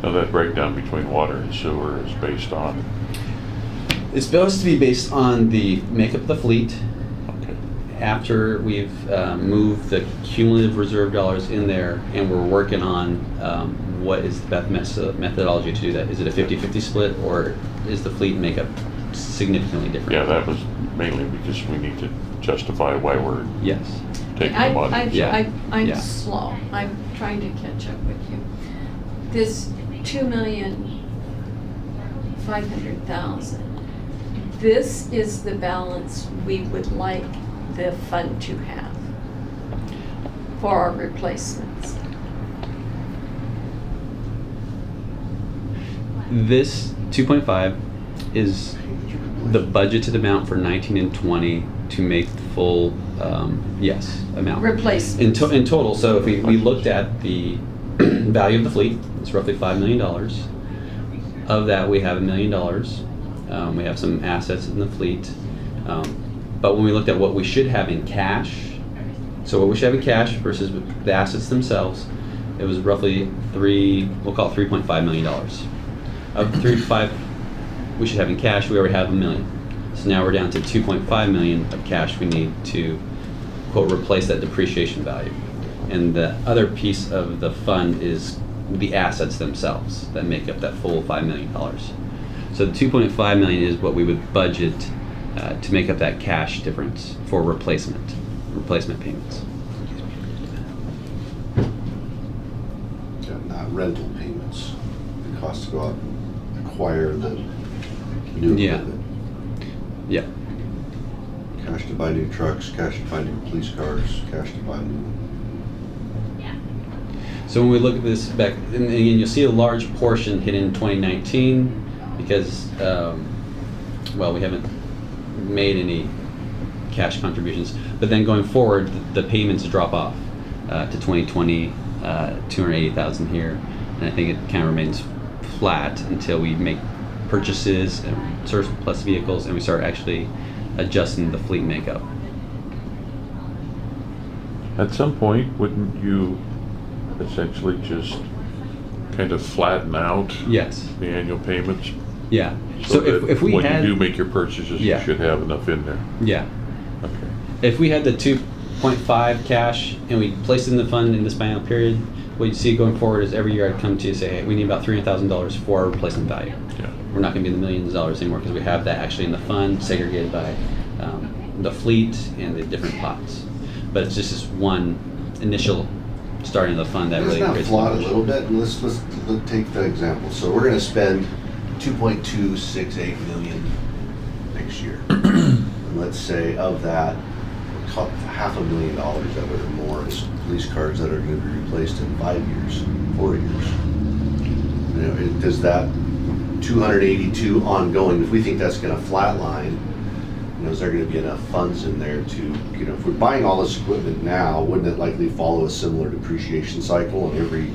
Now that breakdown between water and sewer is based on, It's supposed to be based on the makeup of the fleet. okay, After we've moved the cumulative reserve dollars in there, and we're working on what is the best methodology to do that. Is it a 50-50 split, or is the fleet makeup significantly different? yeah, that was mainly because we need to justify why we're Yes. taking the money. Yeah. I'm Yeah. slow. I'm trying to catch up with you. This 2,500,000. This is the balance we would like the fund to have for our replacements. This 2.5 is the budgeted amount for 19 and 20 to make the full, amount. Replacements. In total, so if we looked at the value of the fleet, it's roughly $5 million. Of that, we have $1 million. We have some assets in the fleet. But when we looked at what we should have in cash, so what we should have in cash versus the assets themselves, it was roughly we'll call it $3.5 million. Of the 3.5 we should have in cash, we already have $1 million. So now we're down to 2.5 million of cash we need to, quote, replace that depreciation value. And the other piece of the fund is the assets themselves that make up that full $5 million. So the 2.5 million is what we would budget to make up that cash difference for replacement payments. Yeah, not rental payments. The cost to go out and acquire the new Yeah. equipment. Yeah. Cash to buy new trucks, cash to buy new police cars, cash to buy new. So when we look at this back, and again, you'll see a large portion hit in 2019 because, we haven't made any cash contributions. But then going forward, the payments drop off to 2020, 280,000 here, and I think it kind of remains flat until we make purchases and surplus vehicles, and we start actually adjusting the fleet makeup. At some point, wouldn't you essentially just kind of flatten out Yes. the annual payments? Yeah. So that if we when had, you do make your purchases, Yeah. you should have enough in there. yeah. Okay. If we had the 2.5 cash and we placed it in the fund in this biennial period, what you'd see going forward is every year I'd come to you and say, hey, we need about $300,000 for our replacement value. Yeah. We're not going to be in the millions of dollars anymore because we have that actually in the fund, segregated by the fleet and the different pots. But it's just this one initial starting of the fund that Let's really not creates flawed a leverage. little bit, and let's take the example. So we're gonna spend 2.268 million next year. And let's say of that, $500,000 of it or more is police cars that are gonna be replaced in 5 years, 4 years. You know, does that 282 ongoing, if we think that's gonna flatline, you know, is there gonna be enough funds in there to, you know, if we're buying all this equipment now, wouldn't it likely follow a similar depreciation cycle, and every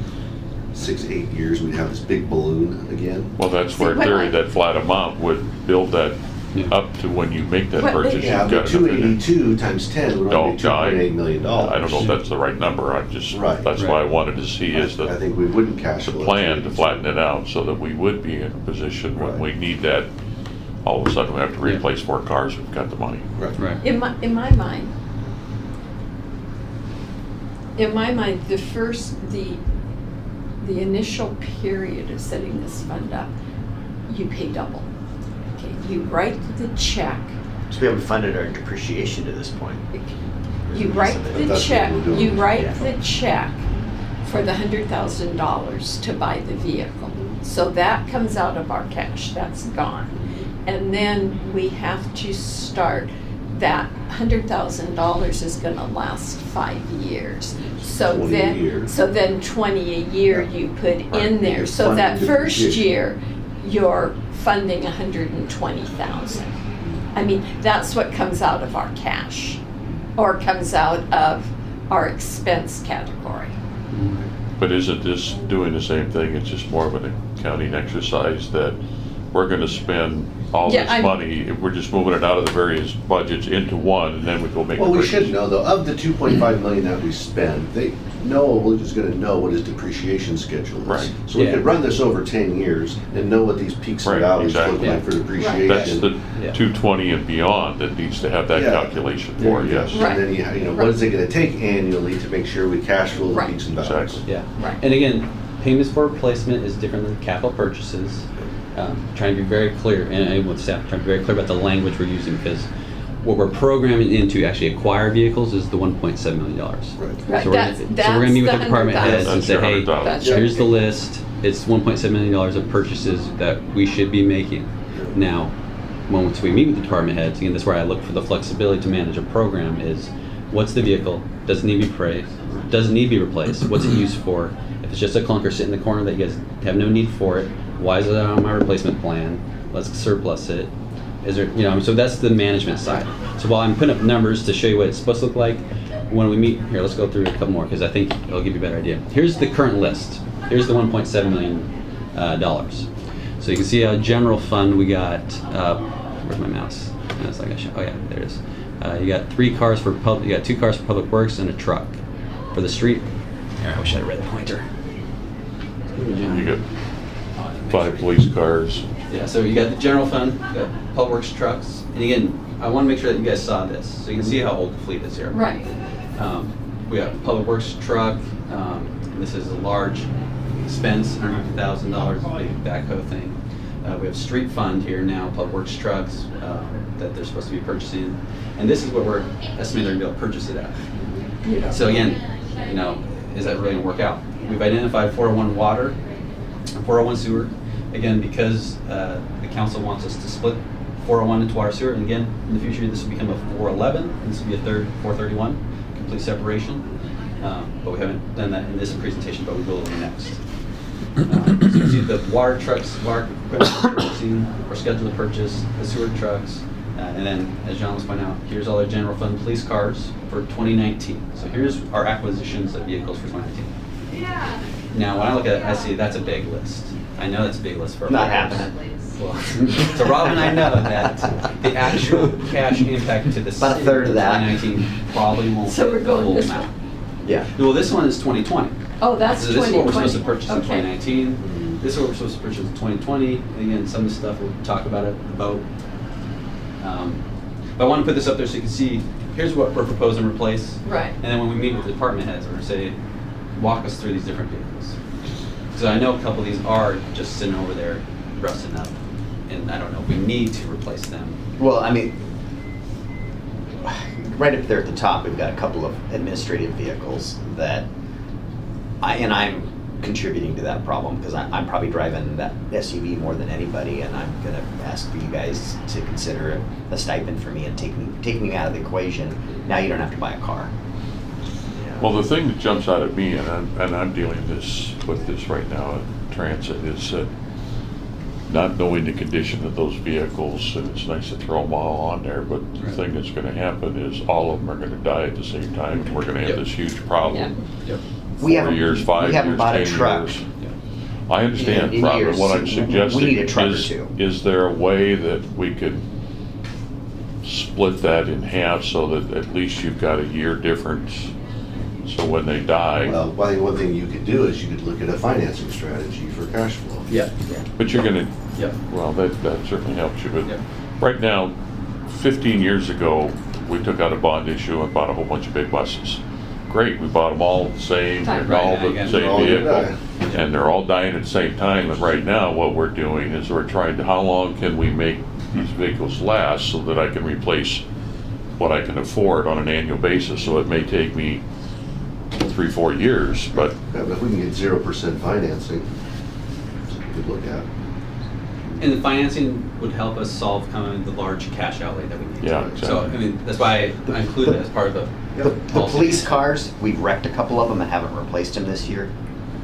6 to 8 years we'd have this big balloon again? Well, that's See, where what theory, I- that flat amount would build that Yeah. up to when you make that What- purchase. Yeah, you've but got enough in there. 282 times 10 would only be $2.8 million. I don't know if that's the right number. Right. That's why I wanted to see is I the think we wouldn't cash flow. plan to flatten it out so that we would be in a position when we Right. need that, all of a sudden we have to Yeah. replace 4 cars, we've got the money. Right. Right. In my mind, the the initial period of setting this fund up, you pay double. Okay, you write the check, So we haven't funded our depreciation to this point. you write the That's what check, we're doing. you write Yeah. the check for the $100,000 to buy the vehicle. So that comes out of our cash, that's gone. And then we have to start, that $100,000 is gonna last 5 years. So 20 a year. then, 20 a year you put in there. You're So that funding first depreciation. year, you're funding 120,000. I mean, that's what comes out of our cash, or comes out of our expense category. But isn't this doing the same thing? It's just more of an accounting exercise that we're gonna spend all Yeah, this I'm- money, we're just moving it out of the various budgets into one, and then we go make a Well, we purchase. should know though, of the 2.5 million that we spend, Noah is gonna know what his depreciation schedule is. Right. So we Yeah. could run this over 10 years and know what these peaks and Right, valleys look exactly. like for depreciation. That's the Yeah. 220 and beyond that needs to have that Yeah. calculation for, Yeah, yes. Right. And then you know, what is it gonna take annually to make sure we cash flow the Right. peaks and valleys? Exactly. Yeah. Right. And again, payments for replacement is different than capital purchases. Trying to be very clear, and with staff, trying to be very clear about the language we're using, because what we're programming in to actually acquire vehicles is the $1.7 million. Right. Right, So we're that's gonna meet with the department heads and That's say, your hey, 100,000. That's here's the right. list. It's $1.7 million of purchases that we should be making. Now, once we meet with the department heads, again, that's where I look for the flexibility to manage a program is, what's the vehicle? Does it need to be replaced? Does it need to be replaced? What's it used for? If it's just a clunker sitting in the corner that you guys have no need for it, why is it on my replacement plan? Let's surplus it. Is there, so that's the management side. So while I'm putting up numbers to show you what it's supposed to look like, when we meet, here, let's go through a couple more, because I think it'll give you a better idea. Here's the current list. Here's the $1.7 million. So you can see general fund, we got, where's my mouse? It's like oh yeah, there it is. You got 2 cars for Public Works and a truck. For the street, here, I wish I had read the pointer. You got 5 police cars. Yeah, so you got the general fund, you got Public Works trucks, and again, I want to make sure that you guys saw this, so you can see how old the fleet is here. Right. We got Public Works truck, and this is a large expense, $150,000, big backhoe thing. We have street fund here now, Public Works trucks that they're supposed to be purchasing, and this is what we're estimating they're going to be able to purchase it at. So again, is that really going to work out? We've identified 401 water, and 401 sewer. Again, because the council wants us to split 401 into water sewer, and again, in the future, this will become a 411, and this will be a 431, complete separation. But we haven't done that in this presentation, but we will in the next. So you can see the water trucks, water equipment we're purchasing, we're scheduled to purchase the sewer trucks, and then, as John was pointing out, here's all our general fund police cars for 2019. So here's our acquisitions of vehicles for 2019. Now, when I look at it, I see that's a big list. I know that's a big list for Not our happening. Well, so Rob and I know that the actual cash impact to the About a city third of in that. 2019 probably won't So we're be the going whole this amount. way. Yeah. Well, this one is 2020. Oh, that's So this is what we're 2020. supposed to purchase in Okay. 2019. This is what we're supposed to purchase in 2020. And again, some of the stuff we'll talk about it, the boat. But I want to put this up there so you can see, here's what we're proposing to replace. Right. And then when we meet with the department heads, we're going to say, walk us through these different vehicles. So I know a couple of these are just sitting over there rusting up. And I don't know if we need to replace them. Well, I mean, right up there at the top, we've got a couple of administrative vehicles that I'm contributing to that problem because I'm probably driving that SUV more than anybody, and I'm gonna ask for you guys to consider a stipend for me and take me out of the equation. Now you don't have to buy a car. Well, the thing that jumps out at me, and I'm dealing with this right now in transit, is that not knowing the condition of those vehicles, and it's nice to throw them all on there, but the Right. thing that's gonna happen is all of them are gonna die at the same time, and we're gonna have Yep. this huge problem. Yep. 4 years, 5 we haven't years, bought a 10 truck. years. I understand, in Rob, years. and what I'm We suggesting need a truck or is, two. is there a way that we could split that in half so that at least you've got a year difference? So when they die, Well, one thing you could do is you could look at a financing strategy for cash flow. Yep. but you're gonna, Yep. well, that certainly helps you, but Yep. right now, 15 years ago, we took out a bond issue and bought a whole bunch of big buses. Great, we bought them all the same, Right. and all Right, the again, same All gonna vehicle. die. and they're all dying at the same time. And right now, what we're doing is we're trying to, how long can we make these vehicles last so that I can replace what I can afford on an annual basis? So it may take me 3-4 years, but Yeah, but if we can get 0% financing, something we could look at. And the financing would help us solve kind of the large cash outlay that we need. Yeah, So, I exactly. mean, that's why I included it as part of the The policy. police cars, we've wrecked a couple of them and haven't replaced them this year.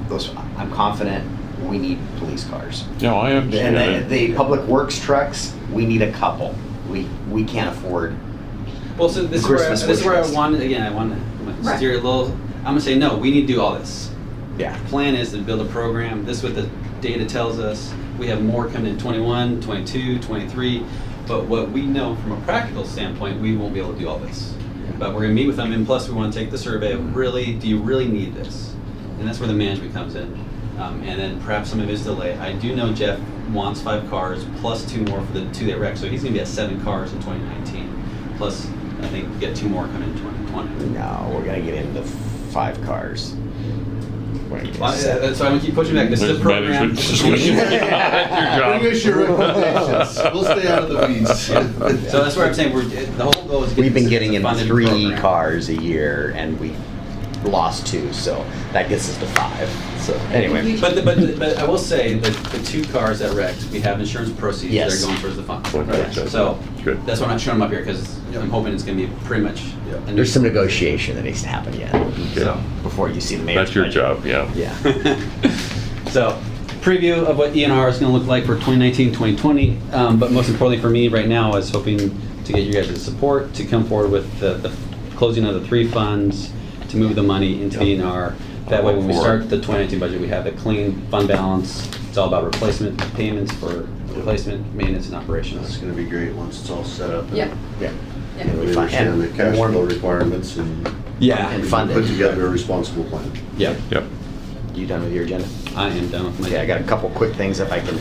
Those, I'm confident we need police cars. you know, I understand And it. the public works trucks, we need a couple. We can't afford. Well, so this is where Christmas this is where I wish list. wanted, again, I want to Right. steer a little, I'm gonna say, no, we need to do all this. Yeah. Plan is to build a program, this is what the data tells us. We have more coming in 21, 22, 23, but what we know from a practical standpoint, we won't be able to do all this. But we're gonna meet with them, and plus we wanna take the survey of really, do you really need this? And that's where the management comes in. And then perhaps some of his delay. I do know Jeff wants 5 cars, plus 2 more for the 2 that wrecked, so he's gonna be at 7 cars in 2019. Plus, I think we get 2 more coming in 2020. No, we're gonna get into 5 cars. We're gonna get Well, seven. so I'm gonna keep pushing back, this is a There's program. management discussion. That's Bring us your your job. recommendations. We'll stay out of the weeds. So that's where I'm saying, the whole goal is. We've been getting a in funded 3 program. cars a year, and we lost 2, so that gets us to 5. So anyway, But I will say that the 2 cars that wrecked, we have insurance proceeds that Yes. are going towards the fund. Okay. So Good. that's why I'm not showing them up here, because I'm hoping it's gonna be pretty much. a new- there's some negotiation that needs to happen yet. So before you see the mayor's That's your budget. job, yeah. Yeah. So, preview of what ENR is going to look like for 2019, 2020. But most importantly for me right now is hoping to get you guys' support to come forward with the closing of the 3 funds to move the money into ENR. That way, when we start the 2019 budget, we have a clean fund balance. It's all about replacement payments for replacement, maintenance, and It's operations. gonna be great once it's all set up. and Yeah, Yeah. yeah. We understand the cash flow requirements and Yeah. And fund put it. together a responsible plan. Yep. Yep. You done with your agenda? I am done with my. Okay, I got a couple quick things if I can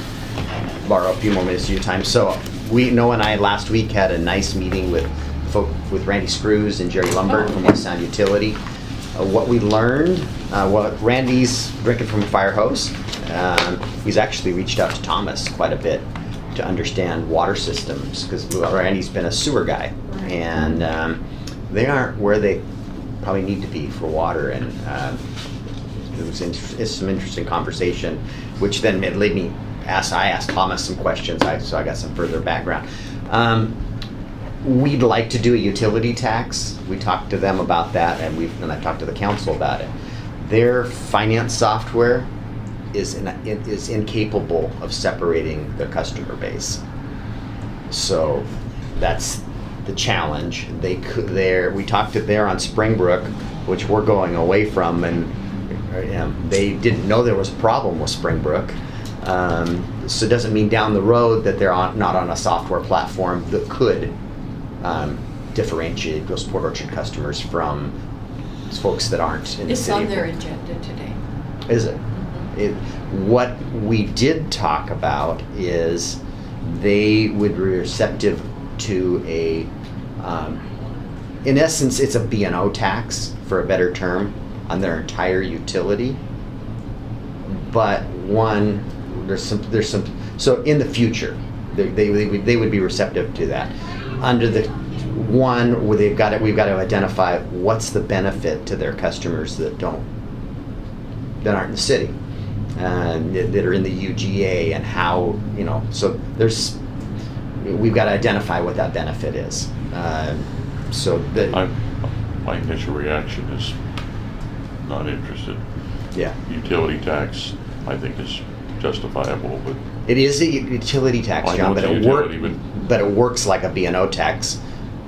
borrow a few more minutes of your time. So Noah and I last week had a nice meeting with Randy Screws and Jerry Lumbert from West Sound Utility. What we learned, Randy's drinking from a fire hose. He's actually reached out to Thomas quite a bit to understand water systems, because Randy's been a sewer guy. Right. And they aren't where they probably need to be for water. And it's some interesting conversation, which then it led me I asked Thomas some questions, so I got some further background. We'd like to do a utility tax. We talked to them about that, and I talked to the council about it. Their finance software is incapable of separating their customer base. So that's the challenge. We talked to there on Springbrook, which we're going away from, and they didn't know there was a problem with Springbrook. So it doesn't mean down the road that they're not on a software platform that could differentiate those Port Orchard customers from folks that aren't in the It's city. on of their Port- agenda today. Is it? What we did talk about is they would be receptive to in essence, it's a B&O tax, for a better term, on their entire utility. But there's some, so in the future, they would be receptive to that. Under the one where we've got to identify what's the benefit to their customers that aren't in the city, that are in the UGA, and how, so we've got to identify what that benefit is. My initial reaction is not interested. Yeah. Utility tax, I think, is justifiable, but It is a utility tax, I John, know but it's a utility, but it works like a B&O tax.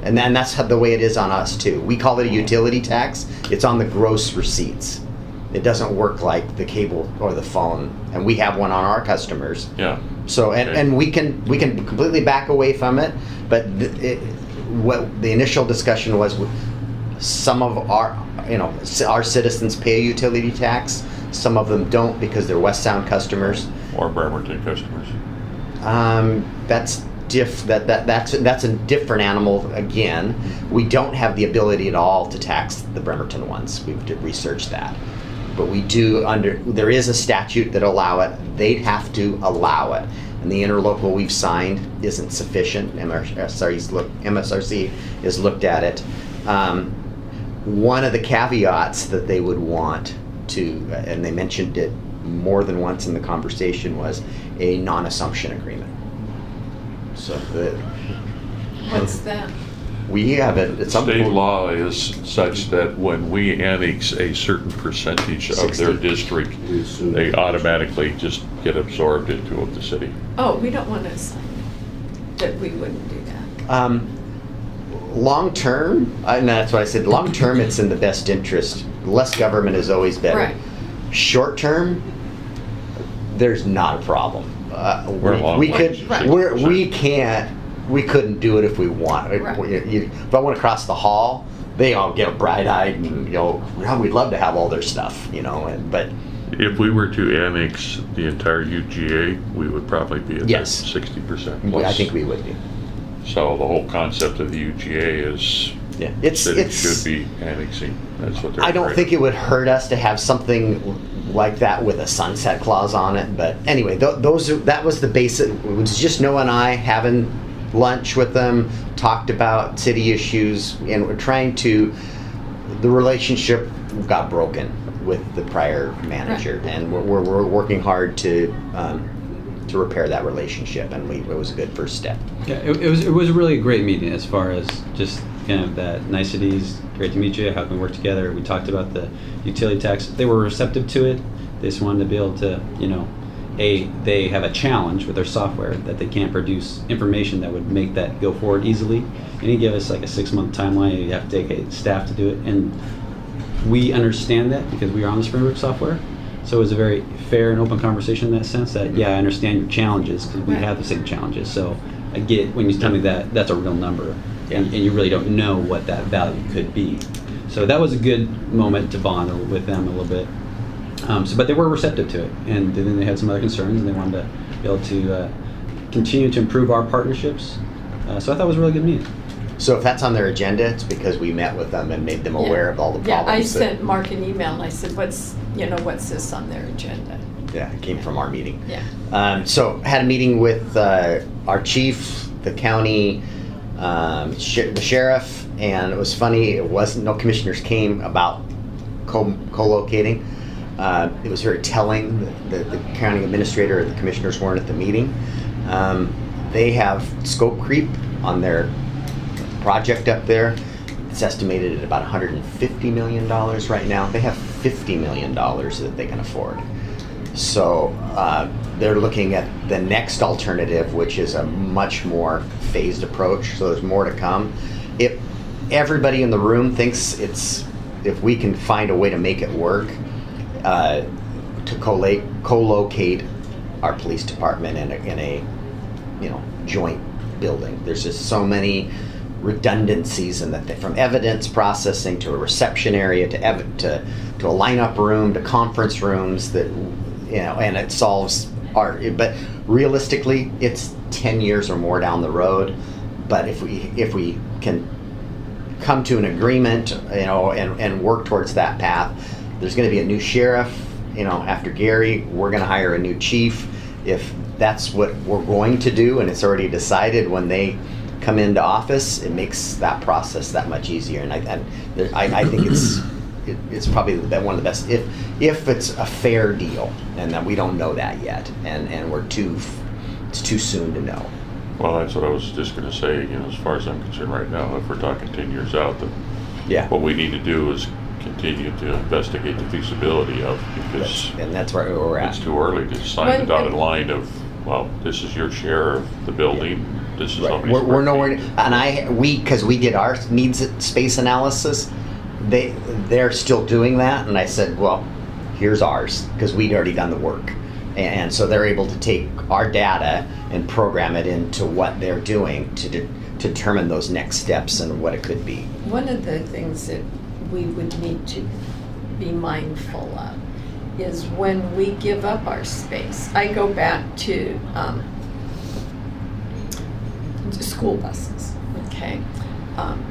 And then that's the way it is on us too. We call it a utility tax. It's on the gross receipts. It doesn't work like the cable or the phone. And we have one on our customers. yeah. So and we can completely back away from it. But what the initial discussion was, some of our citizens pay a utility tax. Some of them don't because they're West Sound customers. Or Bremerton customers. That's a different animal again. We don't have the ability at all to tax the Bremerton ones. We've researched that. But we do there is a statute that allow it. They'd have to allow it. And the interlocal we've signed isn't sufficient. MSRC has looked at it. One of the caveats that they would want to, and they mentioned it more than once in the conversation, was a non-assumption agreement. So What's that? we have it at some State point. law is such that when we annex a certain percentage of 60. their district, We assume- they automatically just get absorbed into the city. Oh, we don't want to assign that we wouldn't do that. Long term, and that's what I said, long term, it's in the best interest. Less government is always better. Right. Short term, there's not a problem. We're a long we way, could, 60%. we couldn't do it if we want. Right. If I went across the hall, they all get bright-eyed and, we'd love to have all their stuff, but If we were to annex the entire UGA, we would probably be at that Yes. 60% I plus. think we would be. So the whole concept of the UGA is Yeah, cities should be annexing. That's what they're. I don't afraid think of. it would hurt us to have something like that with a sunset clause on it. But anyway, that was the basic. It was just Noah and I having lunch with them, talked about city issues, and we're trying to. The relationship got broken with the prior manager, and we're working hard to repair that relationship, and it was a good first step. Yeah, it was really a great meeting as far as just kind of that niceties, great to meet you, how can we work together. We talked about the utility tax. They were receptive to it. They just wanted to be able to, they have a challenge with their software that they can't produce information that would make that go forward easily. And he gave us like a 6-month timeline. You have to take a staff to do it. And we understand that because we are on the Springbrook software. So it was a very fair and open conversation in that sense that, yeah, I understand your challenges because we Right. have the same challenges. So I get when you tell me that that's a real number and you really don't know what that value could be. So that was a good moment to bond with them a little bit. But they were receptive to it, and then they had some other concerns, and they wanted to be able to continue to improve our partnerships. So I thought it was a really good meeting. So if that's on their agenda, it's because we met with them and made them aware of all the Yeah, problems. I sent Mark an email and I said, what's this on their agenda? Yeah, it came from our meeting. Yeah. So had a meeting with our chief, the county, the sheriff, and it was funny. It wasn't no commissioners came about co-locating. It was very telling that the county administrator and the commissioners weren't at the meeting. They have scope creep on their project up there. It's estimated at about $150 million right now. They have $50 million that they can afford. So they're looking at the next alternative, which is a much more phased approach. So there's more to come. If everybody in the room thinks if we can find a way to make it work, to co-locate our police department in a joint building. There's just so many redundancies in that from evidence processing to a reception area to a lineup room to conference rooms that and it solves but realistically it's 10 years or more down the road. But if we can come to an agreement and work towards that path, there's going to be a new sheriff after Gary. We're going to hire a new chief. If that's what we're going to do and it's already decided when they come into office, it makes that process that much easier. And I think it's probably one of the best if it's a fair deal, and that we don't know that yet, and it's too soon to know. Well, that's what I was just going to say. As far as I'm concerned right now, if we're talking 10 years out, Yeah. what we need to do is continue to investigate the feasibility of, because And that's where we're at. it's too early to sign the dotted line of, well, this is your share of the building. This is how Right. many We're square nowhere, feet. and because we did our needs space analysis, they're still doing that, and I said, well, here's ours, because we'd already done the work, and so they're able to take our data and program it into what they're doing to determine those next steps and what it could be. One of the things that we would need to be mindful of is when we give up our space. I go back to school buses, okay?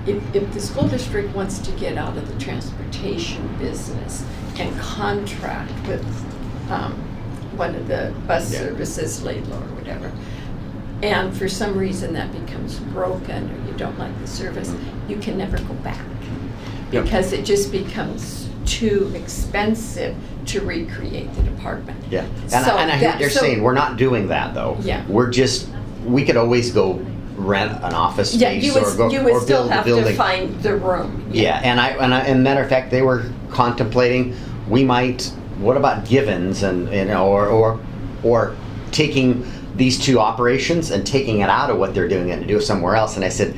if the school district wants to get out of the transportation business and contract with one of the bus Yeah. services, Laidlaw or whatever, and for some reason that becomes broken or you don't like the service, you can never go back. Yep. Because it just becomes too expensive to recreate the department. Yeah, and I hear what you're saying, we're not doing that though. Yeah. We could always go rent an office Yeah, space you or go, would or still build a have to building. find the room. Yeah, and matter of fact, they were contemplating, we might, what about Givens and, you know, or taking these two operations and taking it out of what they're doing and do it somewhere else. And I said,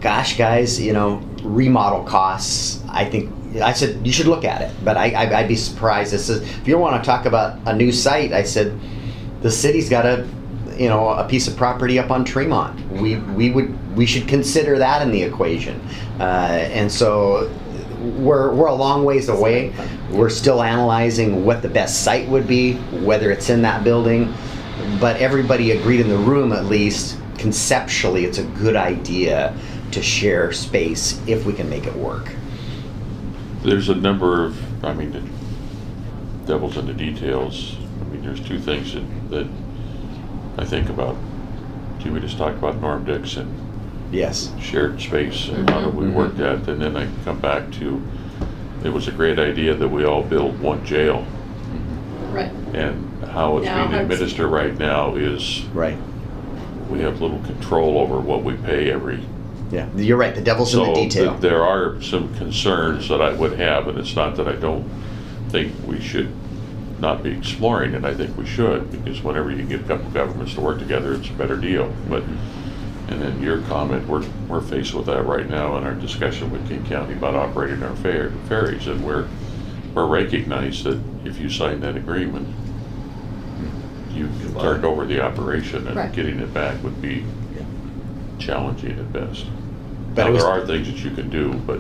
gosh, guys, you know, remodel costs, I said, you should look at it, but I'd be surprised. This is, if you want to talk about a new site, I said, the city's got a piece of property up on Tremont. We should consider that in the equation. And so we're a long ways away. We're still analyzing what the best site would be, whether it's in that building. But everybody agreed in the room, at least conceptually, it's a good idea to share space if we can make it work. There's a number of, I mean, the devil's in the details. I mean, there's two things that I think about. We just talked about Norm Dixon, Yes. shared space, and how do we work that? And then I come back to, it was a great idea that we all build one jail. Right. And how it's Now being it's- administered right now is, Right. we have little control over what we pay every. Yeah. You're right. The devil's in the detail. There are some concerns that I would have, and it's not that I don't think we should not be exploring it. I think we should, because whenever you can get a couple governments to work together, it's a better deal. But, and then your comment, we're faced with that right now in our discussion with King County about operating our ferries, and we're recognized that if you sign that agreement, you've turned over the operation, and Right. getting it back would be challenging at best. But Now, it was- there are things that you can do, but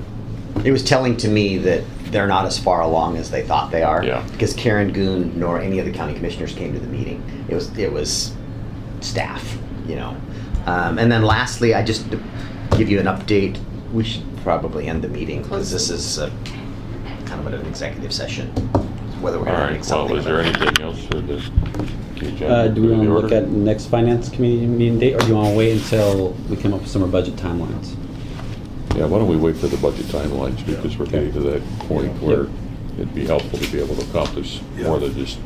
It was telling to me that they're not as far along as they thought they are. Yeah. Because Karen Goon nor any of the county commissioners came to the meeting. It was staff, you know. And then lastly, I just to give you an update. We should probably end the meeting because this is kind of an executive session. Whether we're all going to right, make something. well, is there anything else for the agenda? Do we want The to look order? at next finance committee meeting date, or do you want to wait until we come up with some more budget timelines? Yeah, why don't we wait for the budget timelines, because we're getting to that point where it'd be helpful to be able to accomplish more than just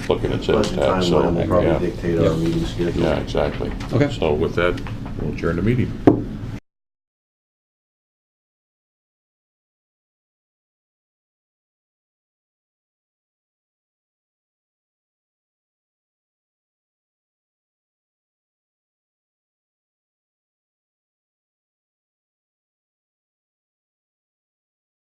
looking at sales Budget tax. So, timeline will yeah. probably dictate our Yep. meeting schedule. Yeah, exactly. Okay. So with that, we'll adjourn the meeting.